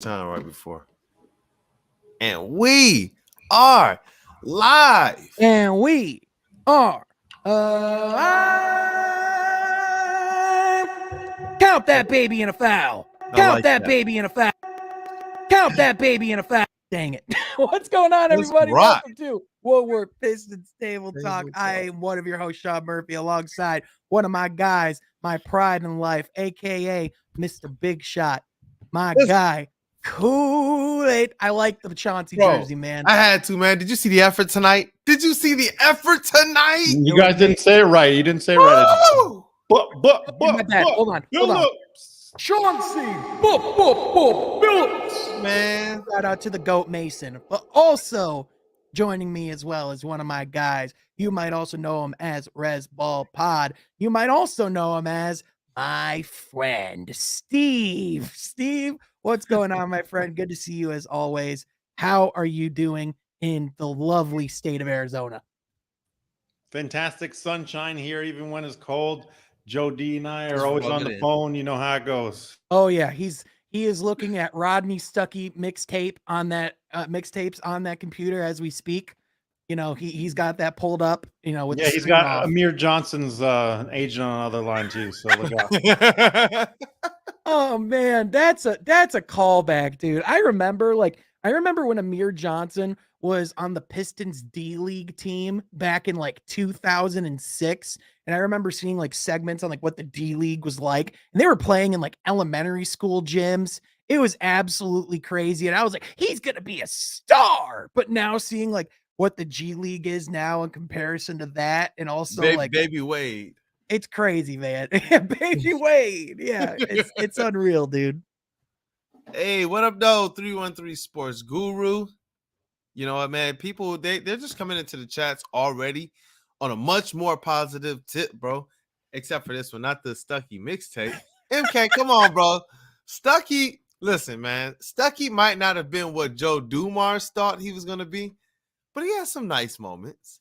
Time right before. And we are live. And we are count that baby in a foul. Count that baby in a foul. Count that baby in a foul. Dang it. What's going on, Let's everybody? rock. Welcome to Woodward Pistons Table Talk. I am one of your hosts, Sean Murphy, alongside one of my guys, my pride in life, aka Mr. Big Shot, my guy, Kool-Aid. I like the Chauncey jersey, man. I had to, man. Did you see the effort tonight? You You guys didn't say it right. You didn't say it right. My bad. Hold on. Chauncey Phillips. Man. Shout out to the GOAT Mason. But also joining me as well as one of my guys. You might also know him as Res Ball Pod. You might also know him as my friend Steve. Steve, what's going on, my friend? Good to see you as always. How are you doing in the lovely state of Arizona? Fantastic sunshine here, even when it's cold. Joe D and I are always on the phone. You know how it goes. Oh yeah, he is looking at Rodney Stuckey mixtape on that mixtapes on that computer as we speak. You know, he's got that pulled up. You know, with he's got Amir Johnson's agent on the other line too. So look out. Oh man, that's a callback, dude. I remember when Amir Johnson was on the Pistons D-League team back in like 2006. And I remember seeing like segments on like what the D-League was like. And they were playing in like elementary school gyms. It was absolutely crazy. And I was like, he's going to be a star. But now seeing like what the G League is now in comparison to that. And also Baby Wade. It's crazy, man. Baby Wade. Yeah, it's unreal, dude. Hey, what up, though? 313 Sports Guru. You know what, man? People, they're just coming into the chats already on a much more positive tip, bro. Except for this one, not the Stuckey mixtape. MK, come on, bro. Stuckey, listen, man. Stuckey might not have been what Joe Dumars thought he was going to be, but he had some nice moments.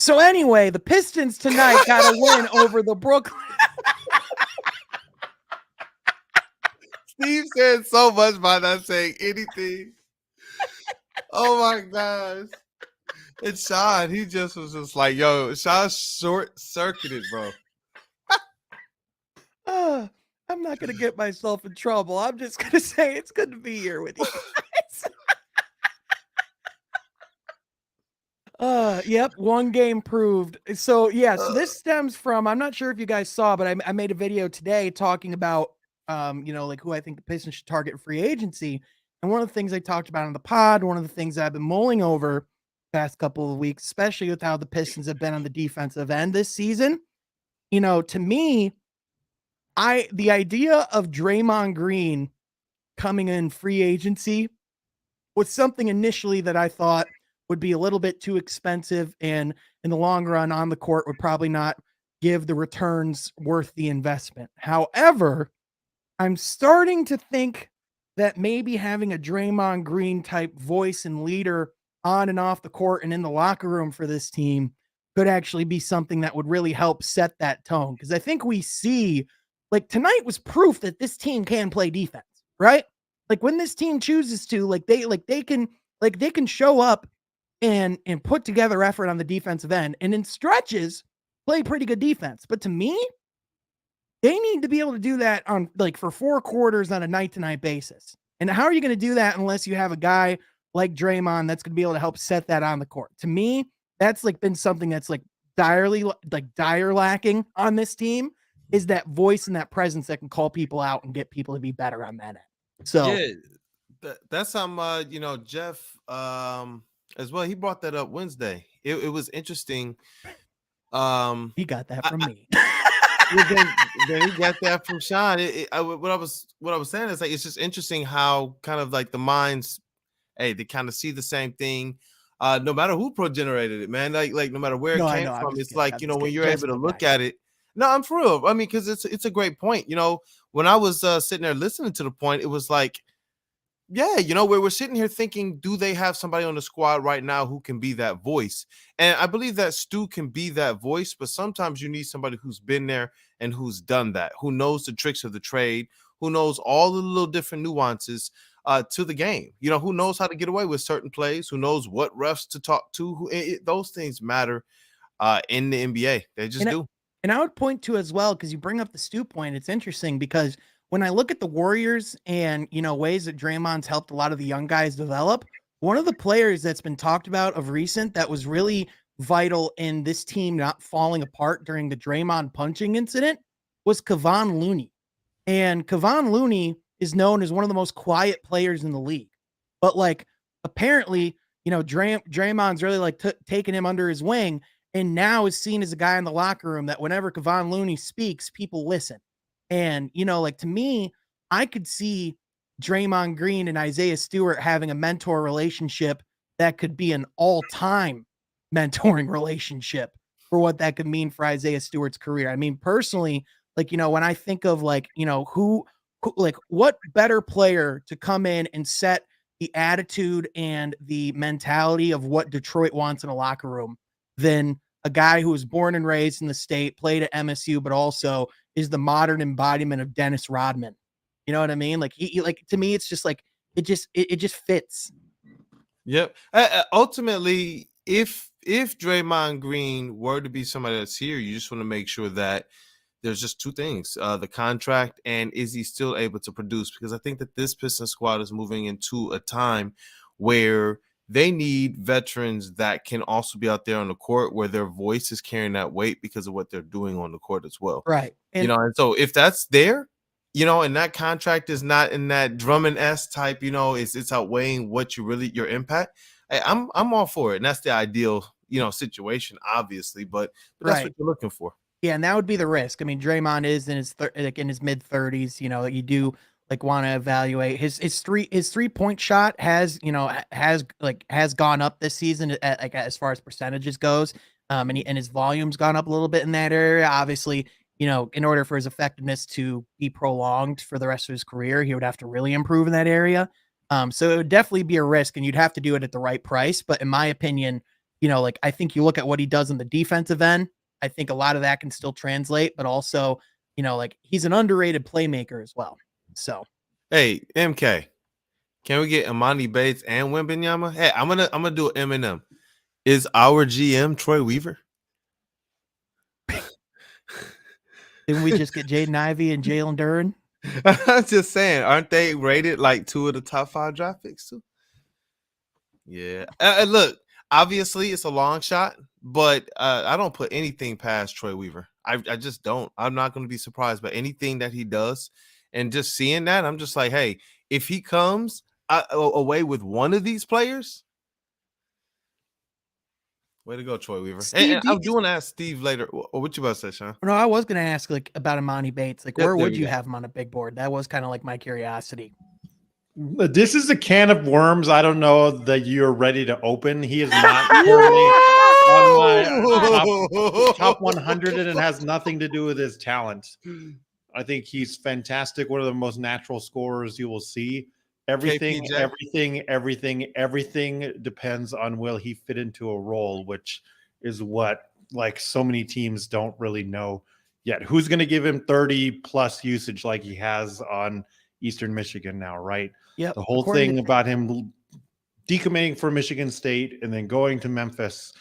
So anyway, the Pistons tonight got a win over the Brooklyn. Steve said so much by not saying anything. Oh my gosh. And Sean, he just was just like, yo, Sean short-circuited, bro. I'm not going to get myself in trouble. I'm just going to say it's good to be here with you guys. Yep, one game proved. So, so this stems from, I'm not sure if you guys saw, but I made a video today talking about, like who I think the Pistons should target free agency. And one of the things I talked about on the pod, one of the things I've been mulling over the past couple of weeks, especially with how the Pistons have been on the defensive end this season, you know, to me, the idea of Draymond Green coming in free agency was something initially that I thought would be a little bit too expensive, and in the long run on the court would probably not give the returns worth the investment. However, I'm starting to think that maybe having a Draymond Green type voice and leader on and off the court and in the locker room for this team could actually be something that would really help set that tone. Because I think we see, like, tonight was proof that this team can play defense, right? Like when this team chooses to, they can show up and put together effort on the defensive end, and in stretches play pretty good defense. But to me, they need to be able to do that on like for 4 quarters on a night-to-night basis. And how are you going to do that unless you have a guy like Draymond that's going to be able to help set that on the court? To me, that's like been something that's like dire lacking on this team, is that voice and that presence that can call people out and get people to be better on that end. So yeah, that's Jeff as well. He brought that up Wednesday. It was interesting. He got that from me. Then he got that from Sean. What I was saying is like it's just interesting how kind of like the minds, they kind of see the same thing, no matter who generated it, man. Like no matter where it came from, it's like when you're able to look at it. No, I'm for real. I mean, because it's a great point. You know, when I was sitting there listening to the point, it was like, yeah, we're sitting here thinking, do they have somebody on the squad right now who can be that voice? And I believe that Stu can be that voice, but sometimes you need somebody who's been there and who's done that, who knows the tricks of the trade, who knows all the little different nuances to the game. You know, who knows how to get away with certain plays, who knows what refs to talk to. Those things matter in the NBA. They just do. And I would point to as well, because you bring up the Stu point. It's interesting because when I look at the Warriors and, ways that Draymond's helped a lot of the young guys develop, one of the players that's been talked about of recent that was really vital in this team not falling apart during the Draymond punching incident was Kevon Looney. And Kevon Looney is known as one of the most quiet players in the league. But like apparently, Draymond's really like taking him under his wing, and now is seen as a guy in the locker room that whenever Kevon Looney speaks, people listen. And, like to me, I could see Draymond Green and Isaiah Stewart having a mentor relationship that could be an all-time mentoring relationship for what that could mean for Isaiah Stewart's career. I mean, personally, like, when I think of like, who like what better player to come in and set the attitude and the mentality of what Detroit wants in a locker room than a guy who was born and raised in the state, played at MSU, but also is the modern embodiment of Dennis Rodman. You know what I mean? Like he like to me, it's just like it just fits. Yep. Ultimately, if Draymond Green were to be somebody that's here, you just want to make sure that there's just two things: the contract and is he still able to produce? Because I think that this Pistons squad is moving into a time where they need veterans that can also be out there on the court where their voice is carrying that weight because of what they're doing on the court as well. Right. And so if that's there, and that contract is not in that Drummond-esque type, it's outweighing what your impact. I'm all for it. And that's the ideal, situation, obviously, but that's what you're looking for. Yeah, and that would be the risk. I mean, Draymond is in his in his mid 30s. You do like want to evaluate his 3-point shot has gone up this season as far as percentages goes. And his volume's gone up a little bit in that area. Obviously, in order for his effectiveness to be prolonged for the rest of his career, he would have to really improve in that area. So it would definitely be a risk, and you'd have to do it at the right price. But in my opinion, I think you look at what he does in the defensive end. I think a lot of that can still translate, but also, he's an underrated playmaker as well. So, hey, MK, can we get Imani Bates and Wembanyama? Hey, I'm gonna do an Eminem. Is our GM Troy Weaver? Didn't we just get Jaden Ivey and Jalen Duren? I'm just saying, aren't they rated like 2 of the top 5 draft picks too? Yeah. Look, obviously it's a long shot, but I don't put anything past Troy Weaver. I just don't. I'm not going to be surprised by anything that he does. And just seeing that, I'm just like, hey, if he comes away with one of these players, way to go, Troy Weaver. Steve, and I'm doing ask Steve later. What you about to say, Sean? No, I was going to ask about Imani Bates. Where would you have him on a big board? That was kind of like my curiosity. This is a can of worms. I don't know that you're ready to open. He is not currently on my top 100, and it has nothing to do with his talent. I think he's fantastic. One of the most natural scorers you will see. Everything depends on will he fit into a role, which is what like so many teams don't really know yet. Who's going to give him 30 plus usage like he has on Eastern Michigan now, right? Yeah. The whole thing about him decommitting for Michigan State and then going to Memphis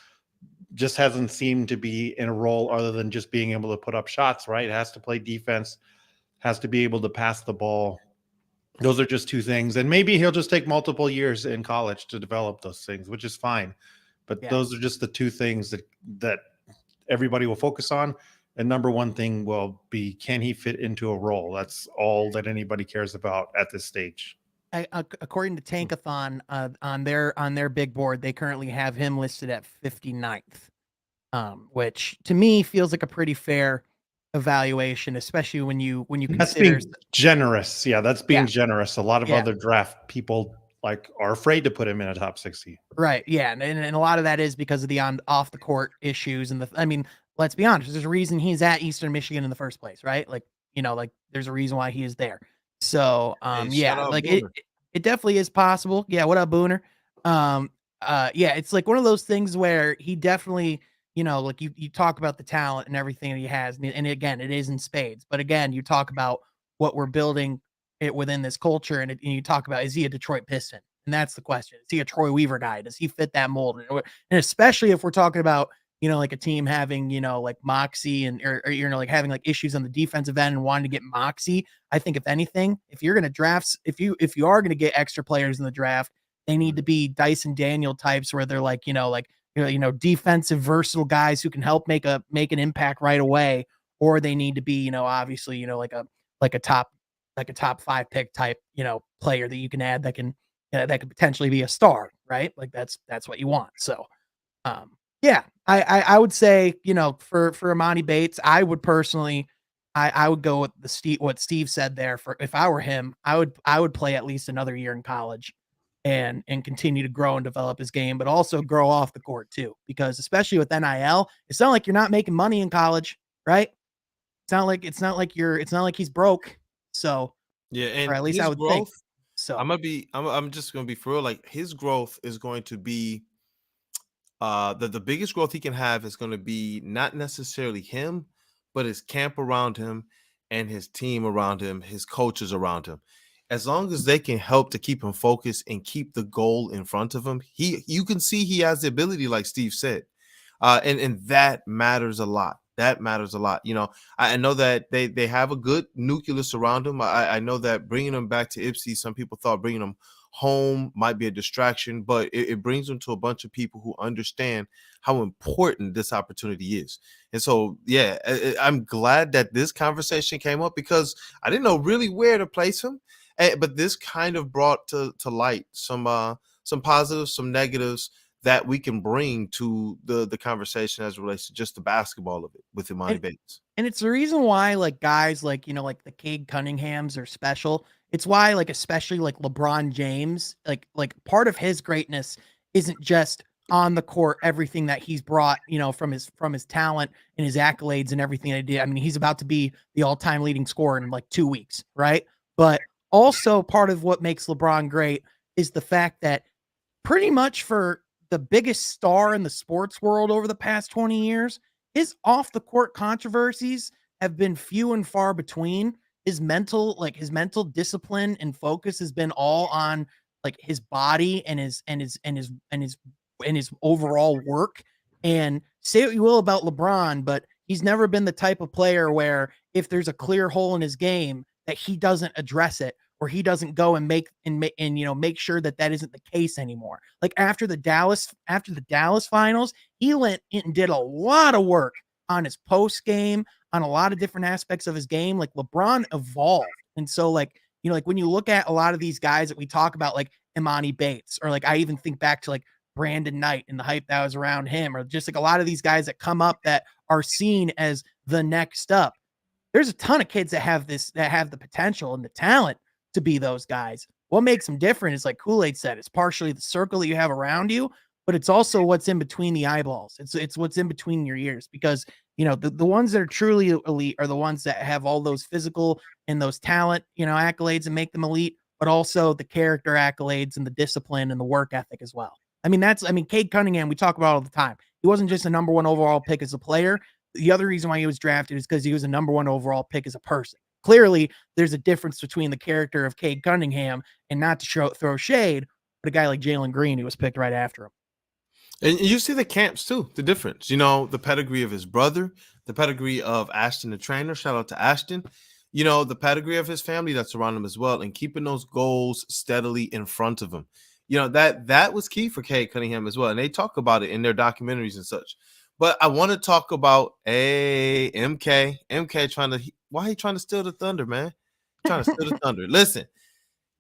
just hasn't seemed to be in a role other than just being able to put up shots, right? It has to play defense, has to be able to pass the ball. Those are just two things. And maybe he'll just take multiple years in college to develop those things, which is fine. But those are just the two things that everybody will focus on. And number one thing will be, can he fit into a role? That's all that anybody cares about at this stage. According to Tankathon, on their big board, they currently have him listed at 59th, which to me feels like a pretty fair evaluation, especially when you that's consider being generous. Yeah, that's being generous. A lot of other draft people are afraid to put him in a top 60. Right. Yeah, and a lot of that is because of the off the court issues and let's be honest, there's a reason he's at Eastern Michigan in the first place, right? There's a reason why he is there. So, it definitely is possible. Yeah. What up, Booner? It's like one of those things where he definitely, you talk about the talent and everything that he has. And again, it is in spades, but again, you talk about what we're building within this culture. And you talk about, is he a Detroit Piston? And that's the question. Is he a Troy Weaver guy? Does he fit that mold? And especially if we're talking about, like a team having, like moxie or like having like issues on the defensive end and wanting to get moxie. I think if anything, if you're going to draft, if you are going to get extra players in the draft, they need to be Dyson Daniel types where they're like, defensive versatile guys who can help make an impact right away. Or they need to be, obviously, like a top 5 pick type, player that you can add that could potentially be a star, right? Like that's what you want. So, yeah, I would say, for Amani Bates, I would personally, I would go with what Steve said there. For if I were him, I would play at least another year in college and continue to grow and develop his game, but also grow off the court too, because especially with NIL, it's not like you're not making money in college, right? It's not like he's broke. So, Yeah, or and at least I his would think. growth, So I'm just gonna be for real. Like his growth is going to be the biggest growth he can have is going to be not necessarily him, but his camp around him and his team around him, his coaches around him. As long as they can help to keep him focused and keep the goal in front of him, you can see he has the ability, like Steve said, and that matters a lot. That matters a lot. I know that they have a good nucleus around him. I know that bringing him back to Ipsy, some people thought bringing him home might be a distraction, but it brings them to a bunch of people who understand how important this opportunity is. And so, yeah, I'm glad that this conversation came up because I didn't know really where to place him. But this kind of brought to light some positives, some negatives that we can bring to the conversation as it relates to just the basketball of it with Imani Bates. And it's the reason why like guys like, like the Cade Cunninghams are special. It's why like especially like LeBron James, like part of his greatness isn't just on the court, everything that he's brought, from his talent and his accolades and everything that he did. I mean, he's about to be the all-time leading scorer in like 2 weeks, right? But also part of what makes LeBron great is the fact that pretty much for the biggest star in the sports world over the past 20 years, his off the court controversies have been few and far between. His mental discipline and focus has been all on like his body and his overall work. And say what you will about LeBron, but he's never been the type of player where if there's a clear hole in his game that he doesn't address it or he doesn't go and make sure that isn't the case anymore. Like after the Dallas finals, he went and did a lot of work on his post game, on a lot of different aspects of his game. Like LeBron evolved. And so like when you look at a lot of these guys that we talk about, like Imani Bates, or like I even think back to like Brandon Knight and the hype that was around him, or just like a lot of these guys that come up that are seen as the next up. There's a ton of kids that have the potential and the talent to be those guys. What makes them different is like Kool-Aid said, it's partially the circle that you have around you, but it's also what's in between the eyeballs. It's what's in between your ears, because the ones that are truly elite are the ones that have all those physical and those talent, accolades and make them elite, but also the character accolades and the discipline and the work ethic as well. I mean, Cade Cunningham, we talk about all the time. He wasn't just a number 1 overall pick as a player. The other reason why he was drafted is because he was a number 1 overall pick as a person. Clearly, there's a difference between the character of Cade Cunningham, and not to throw shade, but a guy like Jalen Green who was picked right after him. And you see the camps too, the difference, the pedigree of his brother, the pedigree of Ashton, the trainer. Shout out to Ashton. The pedigree of his family that's around him as well, and keeping those goals steadily in front of him. That was key for Cade Cunningham as well. And they talk about it in their documentaries and such. But I want to talk about MK. MK why he trying to steal the thunder, man? Trying to steal the thunder. Listen,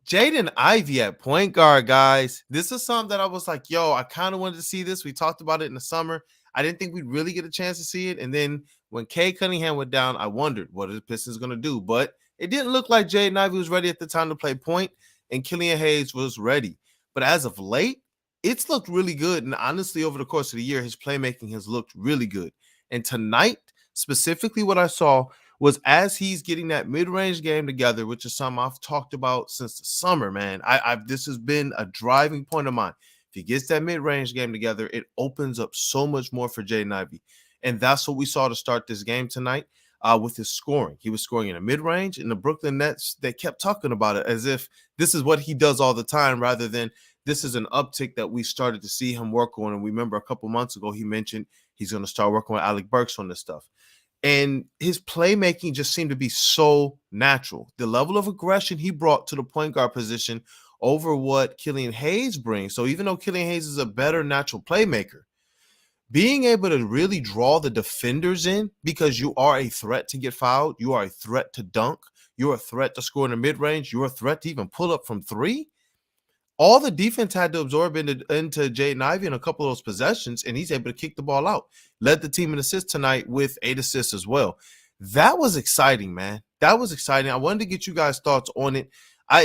Jaden Ivey at point guard, guys. This is something that I was like, yo, I kind of wanted to see this. We talked about it in the summer. I didn't think we'd really get a chance to see it. And then when Cade Cunningham went down, I wondered what are the Pistons going to do. But it didn't look like Jaden Ivey was ready at the time to play point, and Killian Hayes was ready. But as of late, it's looked really good. And honestly, over the course of the year, his playmaking has looked really good. And tonight, specifically what I saw was as he's getting that mid-range game together, which is something I've talked about since the summer, man. This has been a driving point of mine. If he gets that mid-range game together, it opens up so much more for Jaden Ivey. And that's what we saw to start this game tonight. with his scoring. He was scoring in the mid-range, and the Brooklyn Nets, they kept talking about it as if this is what he does all the time, rather than this is an uptick that we started to see him work on. And we remember a couple months ago, he mentioned he's going to start working with Alec Burks on this stuff. And his playmaking just seemed to be so natural. The level of aggression he brought to the point guard position over what Killian Hayes brings. So even though Killian Hayes is a better natural playmaker, being able to really draw the defenders in, because you are a threat to get fouled, you are a threat to dunk, you're a threat to score in the mid-range, you're a threat to even pull up from three. All the defense had to absorb into Jaden Ivey in a couple of those possessions, and he's able to kick the ball out. Led the team in assists tonight with 8 assists as well. That was exciting, man. That was exciting. I wanted to get you guys' thoughts on it.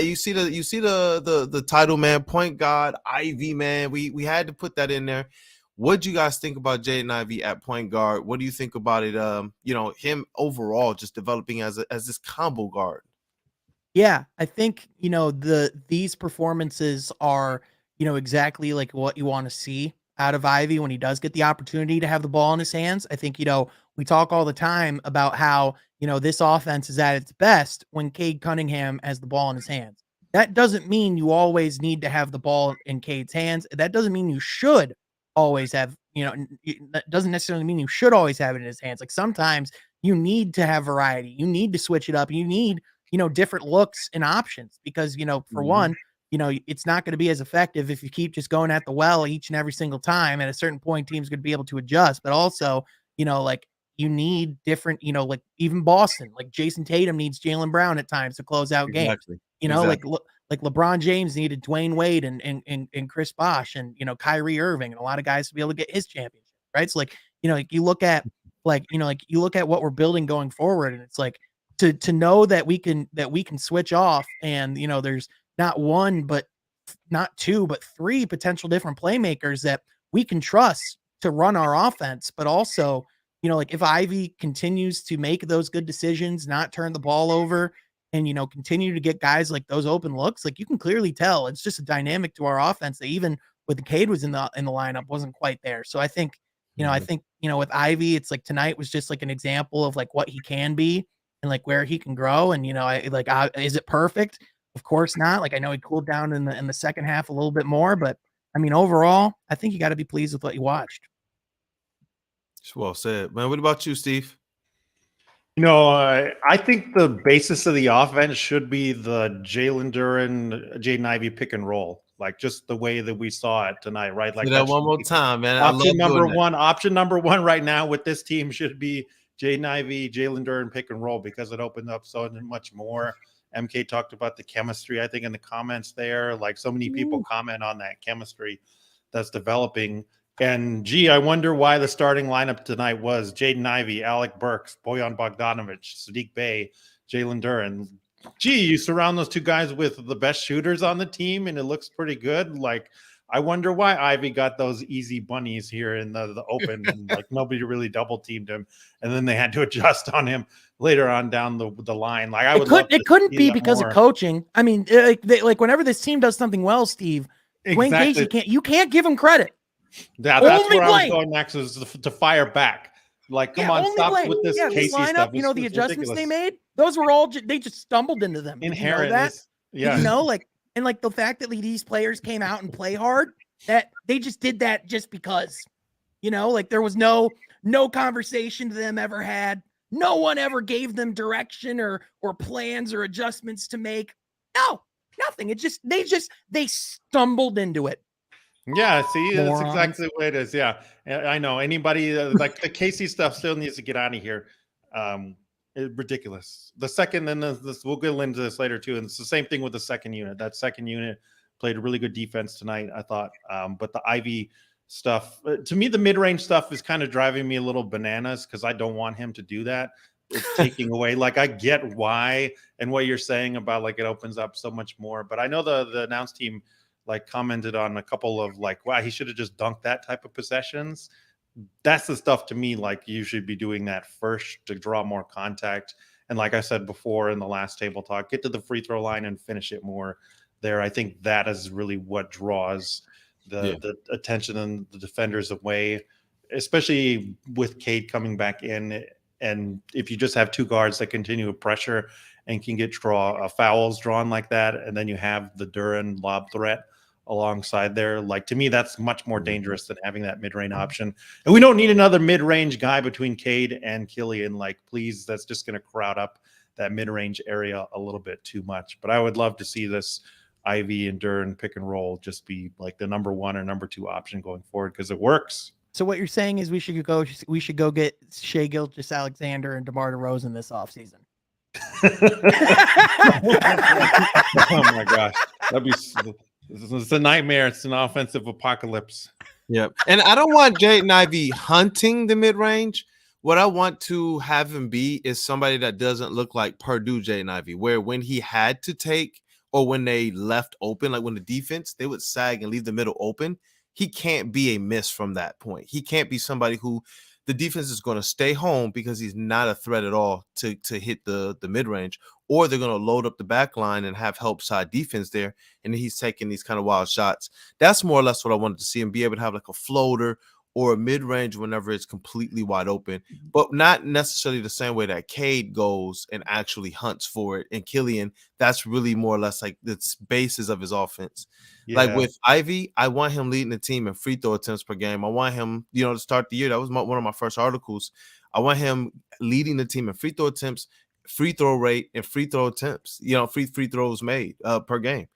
You see the title, man, point guard, Ivey, man. We had to put that in there. What do you guys think about Jaden Ivey at point guard? What do you think about it? Him overall just developing as this combo guard. Yeah, I think, these performances are, exactly like what you want to see out of Ivy when he does get the opportunity to have the ball in his hands. I think, we talk all the time about how, this offense is at its best when Cade Cunningham has the ball in his hands. That doesn't mean you always need to have the ball in Cade's hands. That doesn't mean you should always have, that doesn't necessarily mean you should always have it in his hands. Like sometimes you need to have variety. You need to switch it up. You need, different looks and options because, for one, it's not going to be as effective if you keep just going at the well each and every single time. At a certain point, teams going to be able to adjust, but also, like you need different, like even Boston, like Jason Tatum needs Jaylen Brown at times to close out games. Like LeBron James needed Dwayne Wade and Chris Bosh and, Kyrie Irving and a lot of guys to be able to get his championship. Right. So you look at you look at what we're building going forward and it's like, to know that we can switch off and there's not one but not two but three potential different playmakers that we can trust to run our offense, but also if Ivy continues to make those good decisions, not turn the ball over and continue to get guys like those open looks, like you can clearly tell it's just a dynamic to our offense that even with the Cade was in the lineup wasn't quite there. So I think with Ivy it's like tonight was just like an example of like what he can be and like where he can grow. And, is it perfect? Of course not. Like, I know he cooled down in the second half a little bit more, but I mean, overall, I think you got to be pleased with what you watched. It's well said, man. What about you, Steve? I think the basis of the offense should be the Jalen Duren, Jaden Ivey pick and roll, like just the way that we saw it tonight, right? Like that one more time, man. Option number one right now with this team should be Jaden Ivey, Jalen Duren pick and roll because it opened up so much more. MK talked about the chemistry, I think, in the comments there. Like so many people comment on that chemistry that's developing. And I wonder why the starting lineup tonight was Jaden Ivey, Alec Burks, Bojan Bogdanovic, Sadiq Bey, Jalen Duren. You surround those two guys with the best shooters on the team, and it looks pretty good. Like, I wonder why Ivy got those easy bunnies here in the open and like nobody really double teamed him. And then they had to adjust on him later on down the line. Like it couldn't be because of coaching. I mean, like whenever this team does something well, Steve, Dwayne Casey you can't give him credit. That's where I was going next is to fire back. Like, come on, stop with this Casey lineup, stuff. The adjustments they made, those were all they just stumbled into them. Inherent. And like the fact that these players came out and play hard, that they just did that just because, like there was no conversation to them ever had. No one ever gave them direction or plans or adjustments to make. No, nothing. They stumbled into it. Yeah, see, that's exactly the way it is. Yeah, I know. Anybody like the Casey stuff still needs to get out of here. Ridiculous. The second, and we'll get into this later too. And it's the same thing with the second unit. That second unit played a really good defense tonight, I thought. But the Ivy stuff, to me, the mid-range stuff is kind of driving me a little bananas because I don't want him to do that. It's taking away. Like, I get why and what you're saying about like it opens up so much more. But I know the announce team like commented on a couple of like, wow, he should have just dunked that type of possessions. That's the stuff to me, like you should be doing that first to draw more contact. And like I said before in the last table talk, get to the free throw line and finish it more there. I think that is really what draws the attention and the defenders away, especially with Cade coming back in. And if you just have two guards that continue to pressure and can get fouls drawn like that, and then you have the Duran lob threat alongside there, like, to me, that's much more dangerous than having that mid-range option. And we don't need another mid-range guy between Cade and Killian. Like, please, that's just going to crowd up that mid-range area a little bit too much. But I would love to see this Ivey and Duran pick and roll just be like the number 1 or number 2 option going forward, because it works. So what you're saying is we should go get Shai Gilgeous-Alexander and DeMar DeRozan this offseason. Oh my gosh, it's a nightmare. It's an offensive apocalypse. Yep. And I don't want Jaden Ivey hunting the mid-range. What I want to have him be is somebody that doesn't look like Purdue Jaden Ivey, where when he had to take, or when they left open, like when the defense, they would sag and leave the middle open. He can't be a miss from that point. He can't be somebody who the defense is going to stay home because he's not a threat at all to hit the mid-range, or they're going to load up the back line and have help side defense there, and he's taking these kind of wild shots. That's more or less what I wanted to see him be able to have, like a floater or a mid-range whenever it's completely wide open, but not necessarily the same way that Cade goes and actually hunts for it. And Killian, that's really more or less like the basis of his offense. Yeah. Like with Ivey, I want him leading the team in free throw attempts per game. I want him, to start the year. That was one of my first articles. I want him leading the team in free throw attempts, free throw rate, and free throw attempts, free throws made per game.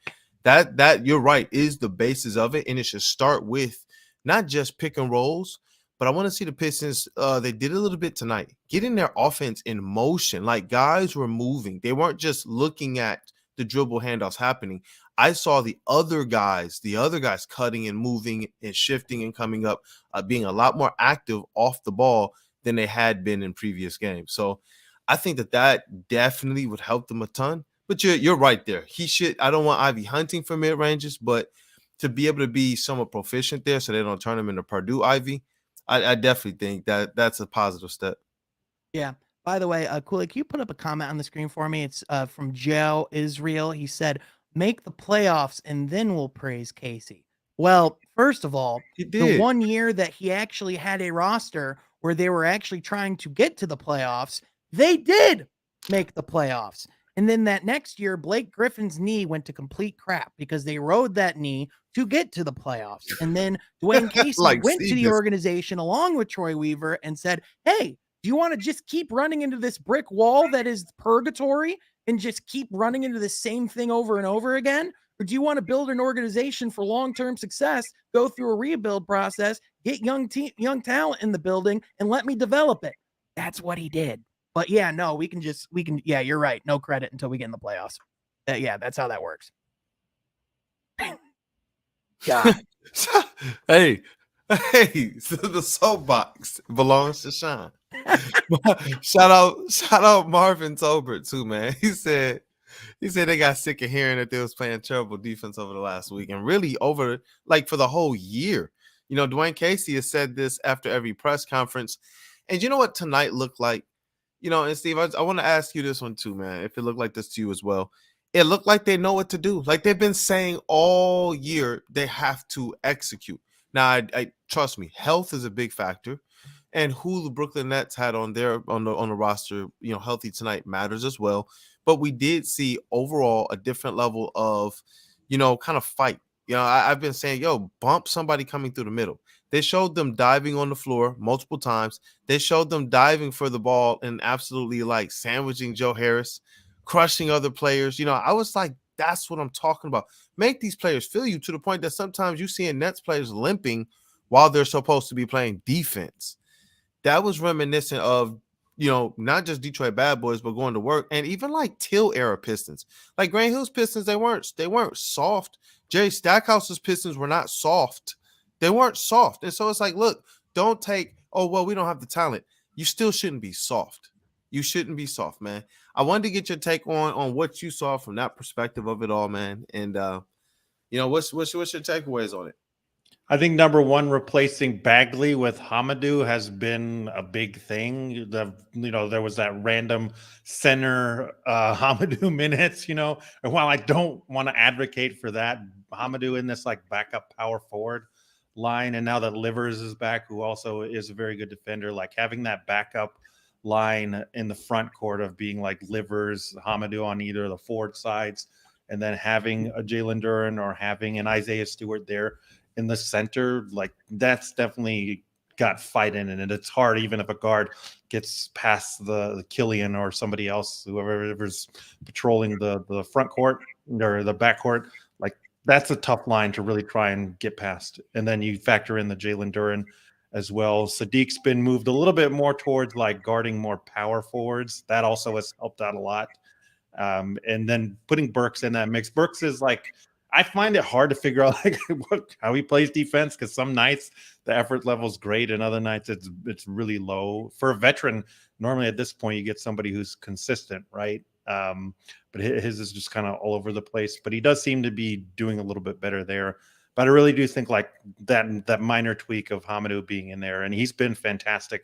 That you're right, is the basis of it. And it should start with not just pick and rolls, but I want to see the Pistons. They did a little bit tonight, getting their offense in motion. Like, guys were moving. They weren't just looking at the dribble handoffs happening. I saw the other guys cutting and moving and shifting and coming up, being a lot more active off the ball than they had been in previous games. So I think that definitely would help them a ton. But you're right there. He should. I don't want Ivey hunting for mid ranges, but to be able to be somewhat proficient there, so they don't turn him into Purdue Ivey, I definitely think that's a positive step. Yeah. By the way, Cooley, can you put up a comment on the screen for me? It's from Joe Israel. He said, "Make the playoffs and then we'll praise Casey." Well, first of all, the 1 year that he actually had a roster where they were actually trying to get to the playoffs, they did make the playoffs. And then that next year, Blake Griffin's knee went to complete crap because they rode that knee to get to the playoffs. And then Dwayne Casey went to the organization along with Troy Weaver and said, "Hey, do you want to just keep running into this brick wall that is purgatory and just keep running into the same thing over and over again? Or do you want to build an organization for long-term success, go through a rebuild process, get young talent in the building, and let me develop it?" That's what he did. But yeah, no, we can, you're right. No credit until we get in the playoffs. Yeah, that's how that works. God. Hey, so the soapbox belongs to Sean. Shout out Marvin Tolbert too, man. He said they got sick of hearing that they was playing terrible defense over the last week, and really over for the whole year. Dwayne Casey has said this after every press conference. And you know what tonight looked like? And Steve, I want to ask you this one too, man, if it looked like this to you as well. It looked like they know what to do. Like they've been saying all year, they have to execute. Now, I trust me, health is a big factor. And who the Brooklyn Nets had on the roster, healthy tonight matters as well. But we did see overall a different level of, kind of fight. I've been saying, bump somebody coming through the middle. They showed them diving on the floor multiple times. They showed them diving for the ball and absolutely sandwiching Joe Harris, crushing other players. I was like, that's what I'm talking about. Make these players feel you, to the point that sometimes you see Nets players limping while they're supposed to be playing defense. That was reminiscent of, not just Detroit Bad Boys, but going to work, and even Till era Pistons. Like Grant Hill's Pistons, they weren't soft. Jerry Stackhouse's Pistons were not soft. They weren't soft. And so it's like, look, don't take, we don't have the talent. You still shouldn't be soft. You shouldn't be soft, man. I wanted to get your take on what you saw from that perspective of it all, man. And what's your takeaways on it? I think number one, replacing Bagley with Hamidou has been a big thing. There was that random center Hamidou minutes, and while I don't want to advocate for that, Hamidou in this backup power forward line, and now that Livers is back, who also is a very good defender, having that backup line in the front court of being like Livers, Hamadou on either of the forward sides, and then having a Jalen Duren or having an Isaiah Stewart there in the center, like that's definitely got fight in it. And it's hard even if a guard gets past the Killian or somebody else, whoever's patrolling the front court or the back court, like that's a tough line to really try and get past. And then you factor in the Jalen Duren as well. Sadiq's been moved a little bit more towards like guarding more power forwards. That also has helped out a lot. And then putting Burks in that mix. Burks is like, I find it hard to figure out like how he plays defense, because some nights the effort level is great and other nights it's really low. For a veteran, normally at this point you get somebody who's consistent, right? But his is just kind of all over the place. But he does seem to be doing a little bit better there. But I really do think like that minor tweak of Hamadou being in there, and he's been fantastic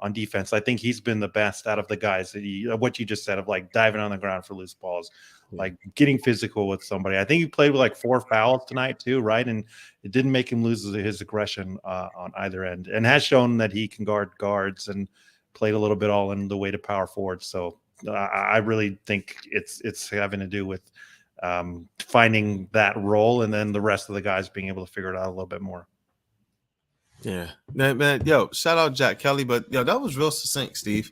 on defense. I think he's been the best out of the guys that what you just said of like diving on the ground for loose balls, like getting physical with somebody. I think he played with like 4 fouls tonight too, right? And it didn't make him lose his aggression on either end, and has shown that he can guard guards and played a little bit all in the way to power forward. So I really think it's having to do with finding that role, and then the rest of the guys being able to figure it out a little bit more. Yeah, man, yo, shout out Jack Kelly, but yo, that was real succinct, Steve.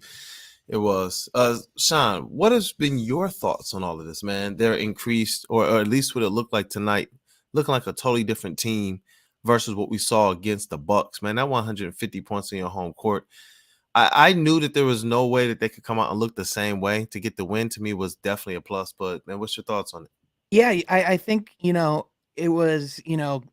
It was. Sean, what has been your thoughts on all of this, man? They're increased, or at least what it looked like tonight, looking like a totally different team versus what we saw against the Bucks. Man, that 150 points in your home court. I knew that there was no way that they could come out and look the same way. To get the win to me was definitely a plus. But man, what's your thoughts on it? Yeah, I think, it was,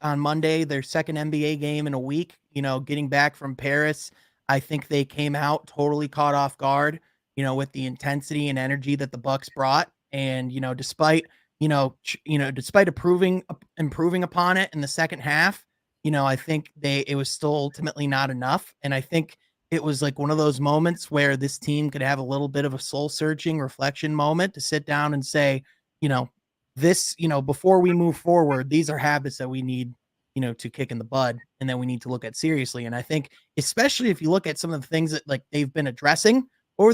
on Monday, their second NBA game in a week, getting back from Paris. I think they came out totally caught off guard, with the intensity and energy that the Bucks brought. And, despite improving upon it in the second half, I think it was still ultimately not enough. And I think it was like one of those moments where this team could have a little bit of a soul searching reflection moment to sit down and say, this, before we move forward, these are habits that we need, to kick in the bud, and then we need to look at seriously. And I think, especially if you look at some of the things that like they've been addressing, or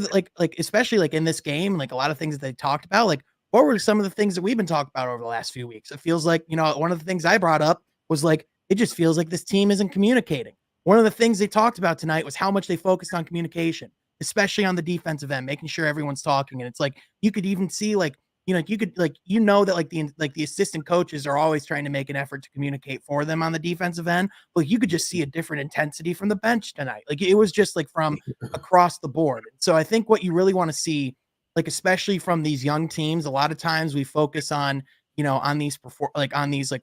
especially like in this game, like a lot of things that they talked about, like what were some of the things that we've been talking about over the last few weeks? It feels like, one of the things I brought up was like, it just feels like this team isn't communicating. One of the things they talked about tonight was how much they focused on communication, especially on the defensive end, making sure everyone's talking. And it's like, you could even see like, you could that like the assistant coaches are always trying to make an effort to communicate for them on the defensive end, but you could just see a different intensity from the bench tonight. Like it was just like from across the board. So I think what you really want to see, like especially from these young teams, a lot of times we focus on on these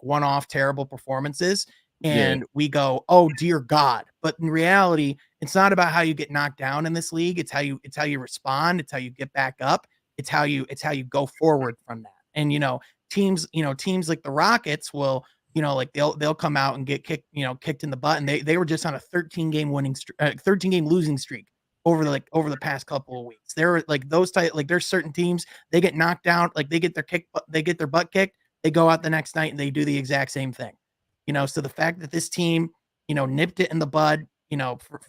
one-off terrible performances, and we go, oh dear God. But in reality, it's not about how you get knocked down in this league. It's how you respond. It's how you get back up. It's how you go forward from that. And teams like the Rockets will, like they'll come out and get kicked in the butt. And they were just on a 13-game losing streak over the past couple of weeks. There were like those type, like there's certain teams, they get knocked down, like they get their butt kicked, they go out the next night and they do the exact same thing. So the fact that this team, nipped it in the bud,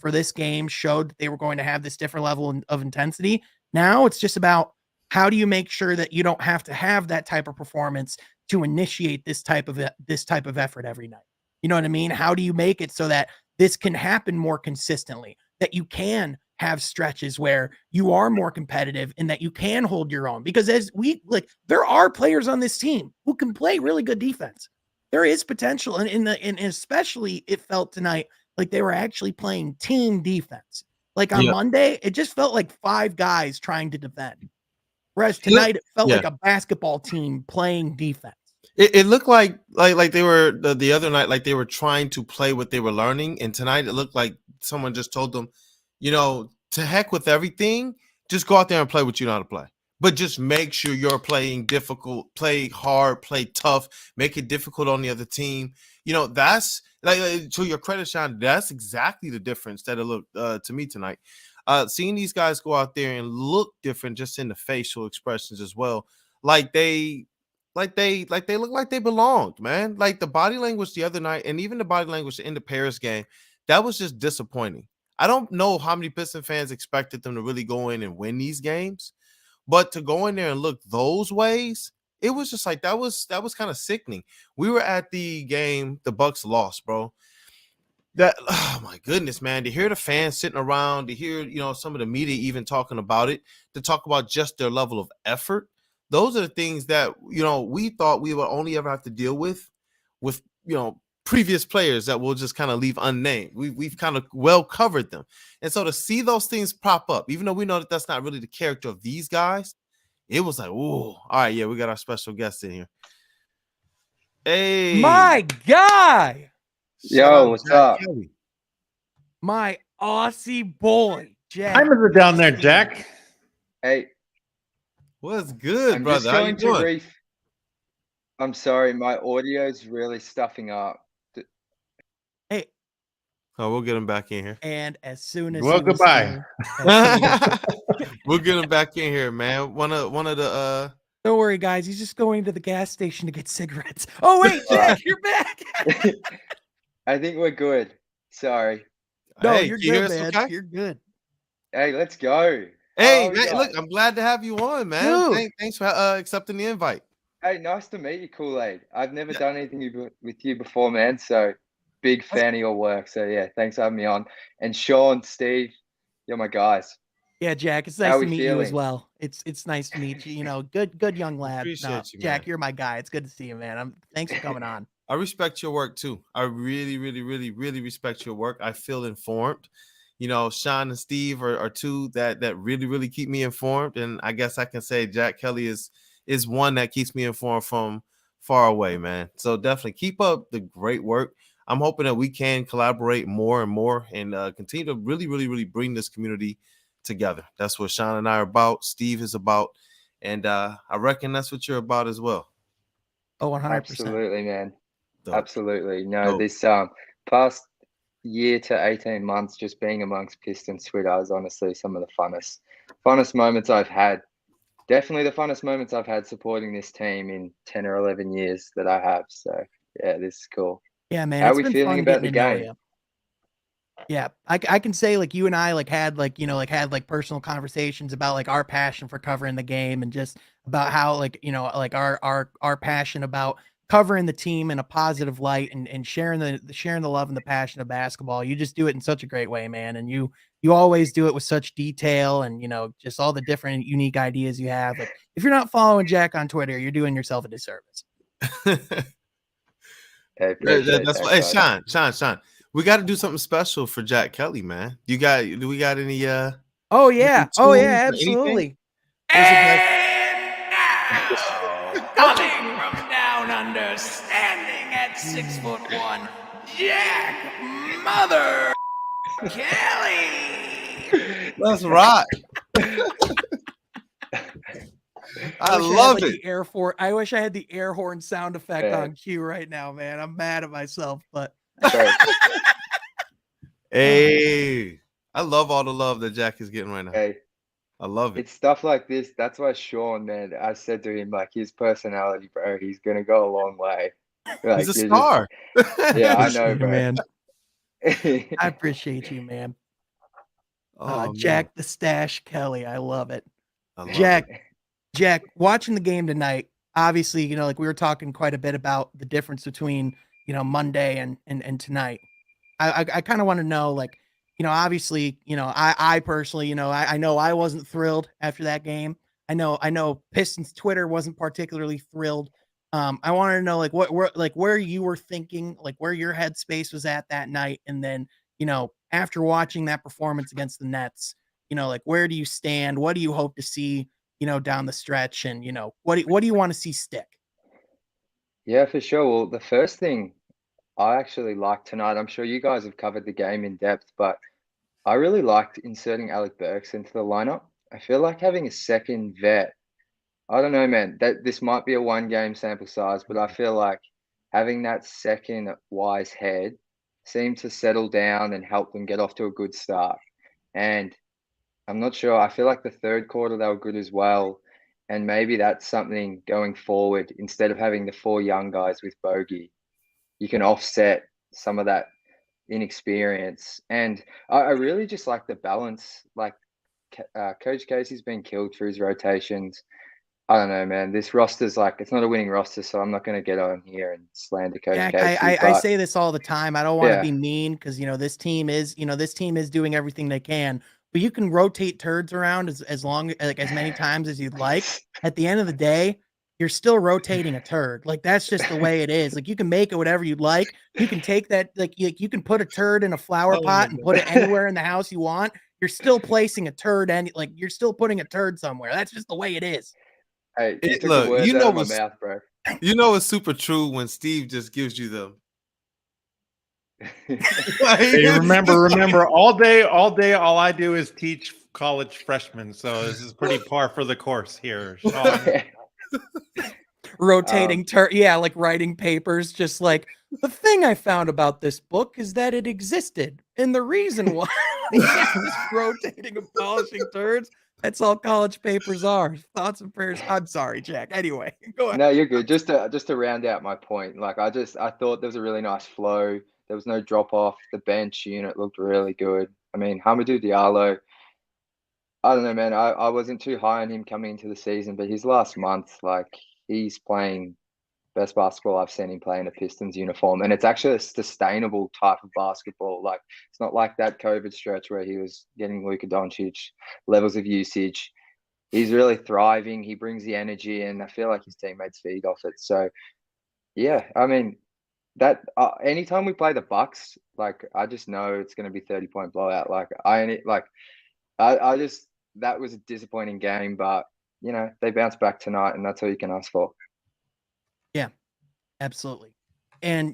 for this game, showed that they were going to have this different level of intensity. Now it's just about, how do you make sure that you don't have to have that type of performance to initiate this type of effort every night? You know what I mean? How do you make it so that this can happen more consistently, that you can have stretches where you are more competitive and that you can hold your own? Because there are players on this team who can play really good defense. There is potential. And especially it felt tonight like they were actually playing team defense. Like on Monday, it just felt like 5 guys trying to defend. Whereas tonight, it felt like a basketball team playing defense. It looked like they were the other night, like they were trying to play what they were learning. And tonight, it looked like someone just told them, to heck with everything. Just go out there and play what you know how to play. But just make sure you're playing difficult, play hard, play tough, make it difficult on the other team. That's like, to your credit, Sean, that's exactly the difference that it looked to me tonight. Seeing these guys go out there and look different just in the facial expressions as well. Like they look like they belonged, man. Like the body language the other night, and even the body language in the Paris game, that was just disappointing. I don't know how many Piston fans expected them to really go in and win these games, but to go in there and look those ways, it was just like that was kind of sickening. We were at the game, the Bucks lost, bro. That oh my goodness, man, to hear the fans sitting around, to hear some of the media even talking about it, to talk about just their level of effort. Those are the things that we thought we would only ever have to deal with previous players that we'll just kind of leave unnamed. We've kind of well covered them, and so to see those things pop up, even though we know that that's not really the character of these guys, it was like, oh, all right, yeah, we got our special guest in here. Hey, My guy. Yo, what's up? Kelly. My Aussie boy, Jack. I'm down there, Jack. Hey, what's good, I'm brother? just How you going doing? to I'm sorry, my audio's really stuffing up. Hey, Oh, we'll get him back in here. and as soon as Well, he was goodbye. here, as soon as- We'll get him back in here, man. One of the don't worry, guys. He's just going to the gas station to get cigarettes. Oh wait, Jack, you're back. I think we're good. Sorry. No, hey, you're can you hear good, us man. okay? You're good. Hey, let's go. Hey, How are we man, look, guys? I'm glad to have you on, man. Dude. Thanks for accepting the invite. Hey, nice to meet you, Kool-Aid. I've never Yeah. done anything with you before, man. So big fan of your work. So yeah, thanks for having me on. And Sean, Steve, you're my guys. Yeah, Jack. It's How nice to we meet you as feeling? well. It's nice to meet you. You know, good young lad. Appreciate No, you, Jack, man. you're my guy. It's good to see you, man. Thanks for coming on. I respect your work too. I really, really, really, really respect your work. I feel informed. Sean and Steve are two that really, really keep me informed. And I guess I can say Jack Kelly is one that keeps me informed from far away, man. So definitely keep up the great work. I'm hoping that we can collaborate more and more and continue to really, really, really bring this community together. That's what Sean and I are about. Steve is about. And I reckon that's what you're about as well. Oh, 100%. Absolutely, man. Dope. Absolutely. No, Dope. this past year to 18 months just being amongst Pistons Twitter is honestly some of the funnest moments I've had. Definitely the funnest moments I've had supporting this team in 10 or 11 years that I have. So yeah, this is cool. Yeah, man. How are It's we been feeling fun about getting the to know game? you. Yeah, I can say like you and I had personal conversations about like our passion for covering the game and just about how our passion about covering the team in a positive light and sharing the love and the passion of basketball. You just do it in such a great way, man, and you always do it with such detail and just all the different unique ideas you have. Like if you're not following Jack on Twitter, you're doing yourself a disservice. I appreciate That's that, what. Hey, guys. Sean. We got to do something special for Jack Kelly, man. Do we got any Oh any yeah, tools or anything? absolutely. And now, coming from down under, standing at 6'1", Jack Mother Kelly. Let's rock. I love it. I wish I had the air horn sound effect Yeah. on cue right now, man. I'm mad at myself, but Sorry. Hey, I love all the love that Jack is getting right now. Hey, I love it. it's stuff like this. That's why Sean, man, I said to him, like, his personality, bro, he's gonna go a long way. Like, He's a you're star. Yeah, I appreciate know, you, bro. man. I appreciate you, man. Oh, man. Jack the Stash Kelly, I love it. I love Jack, it. Jack, watching the game tonight, obviously, like we were talking quite a bit about the difference between, Monday and tonight. I kind of want to know, like, obviously, I personally, I know I wasn't thrilled after that game. I know Pistons Twitter wasn't particularly thrilled. I wanted to know like where you were thinking, like where your headspace was at that night, and then after watching that performance against the Nets, like where do you stand? What do you hope to see, down the stretch, and what do you want to see stick? Yeah, for sure. Well, the first thing I actually liked tonight, I'm sure you guys have covered the game in depth, but I really liked inserting Alec Burks into the lineup. I feel like having a second vet. I don't know, man. That this might be a one game sample size, but I feel like having that second wise head seemed to settle down and help them get off to a good start. And I'm not sure. I feel like the third quarter they were good as well. And maybe that's something going forward. Instead of having the four young guys with Bogey, you can offset some of that inexperience. And I really just like the balance. Like Coach Casey's been killed for his rotations. I don't know, man. This roster's like, it's not a winning roster, so I'm not going to get on here and slander Coach Jack, Casey. I But say this all the time. I don't want to yeah, be mean because this team is doing everything they can, but you can rotate turds around as long like as many times as you'd like. At the end of the day, you're still rotating a turd. Like that's just the way it is. Like you can make it whatever you'd like. You can take that, like you can put a turd in a flower Oh my pot and God. put it anywhere in the house you want. You're still placing a turd and like you're still putting a turd somewhere. That's just the way it is. hey, you took the Look, words you out know of my what's mouth, bro. you know it's super true when Steve just gives you the Hey, remember, all day, all I do is teach college freshmen. So this is pretty par for the course here, Sean. Rotating like writing papers, just like the thing I found about this book is that it existed, and the reason why just rotating and polishing turds. That's all college papers are. Thoughts and prayers. I'm sorry, Jack. Anyway, go ahead. No, you're good. Just to round out my point, like I thought there was a really nice flow. There was no drop off. The bench unit looked really good. I mean, Hamidou Diallo, I don't know, man. I wasn't too high on him coming into the season, but his last month, like he's playing best basketball I've seen him play in a Pistons uniform, and it's actually a sustainable type of basketball. Like it's not like that COVID stretch where he was getting Luka Doncic levels of usage. He's really thriving. He brings the energy, and I feel like his teammates feed off it. So yeah, I mean that anytime we play the Bucks, like I just know it's going to be 30-point blowout. Like I just that was a disappointing game, but they bounced back tonight, and that's all you can ask for. Yeah, absolutely. And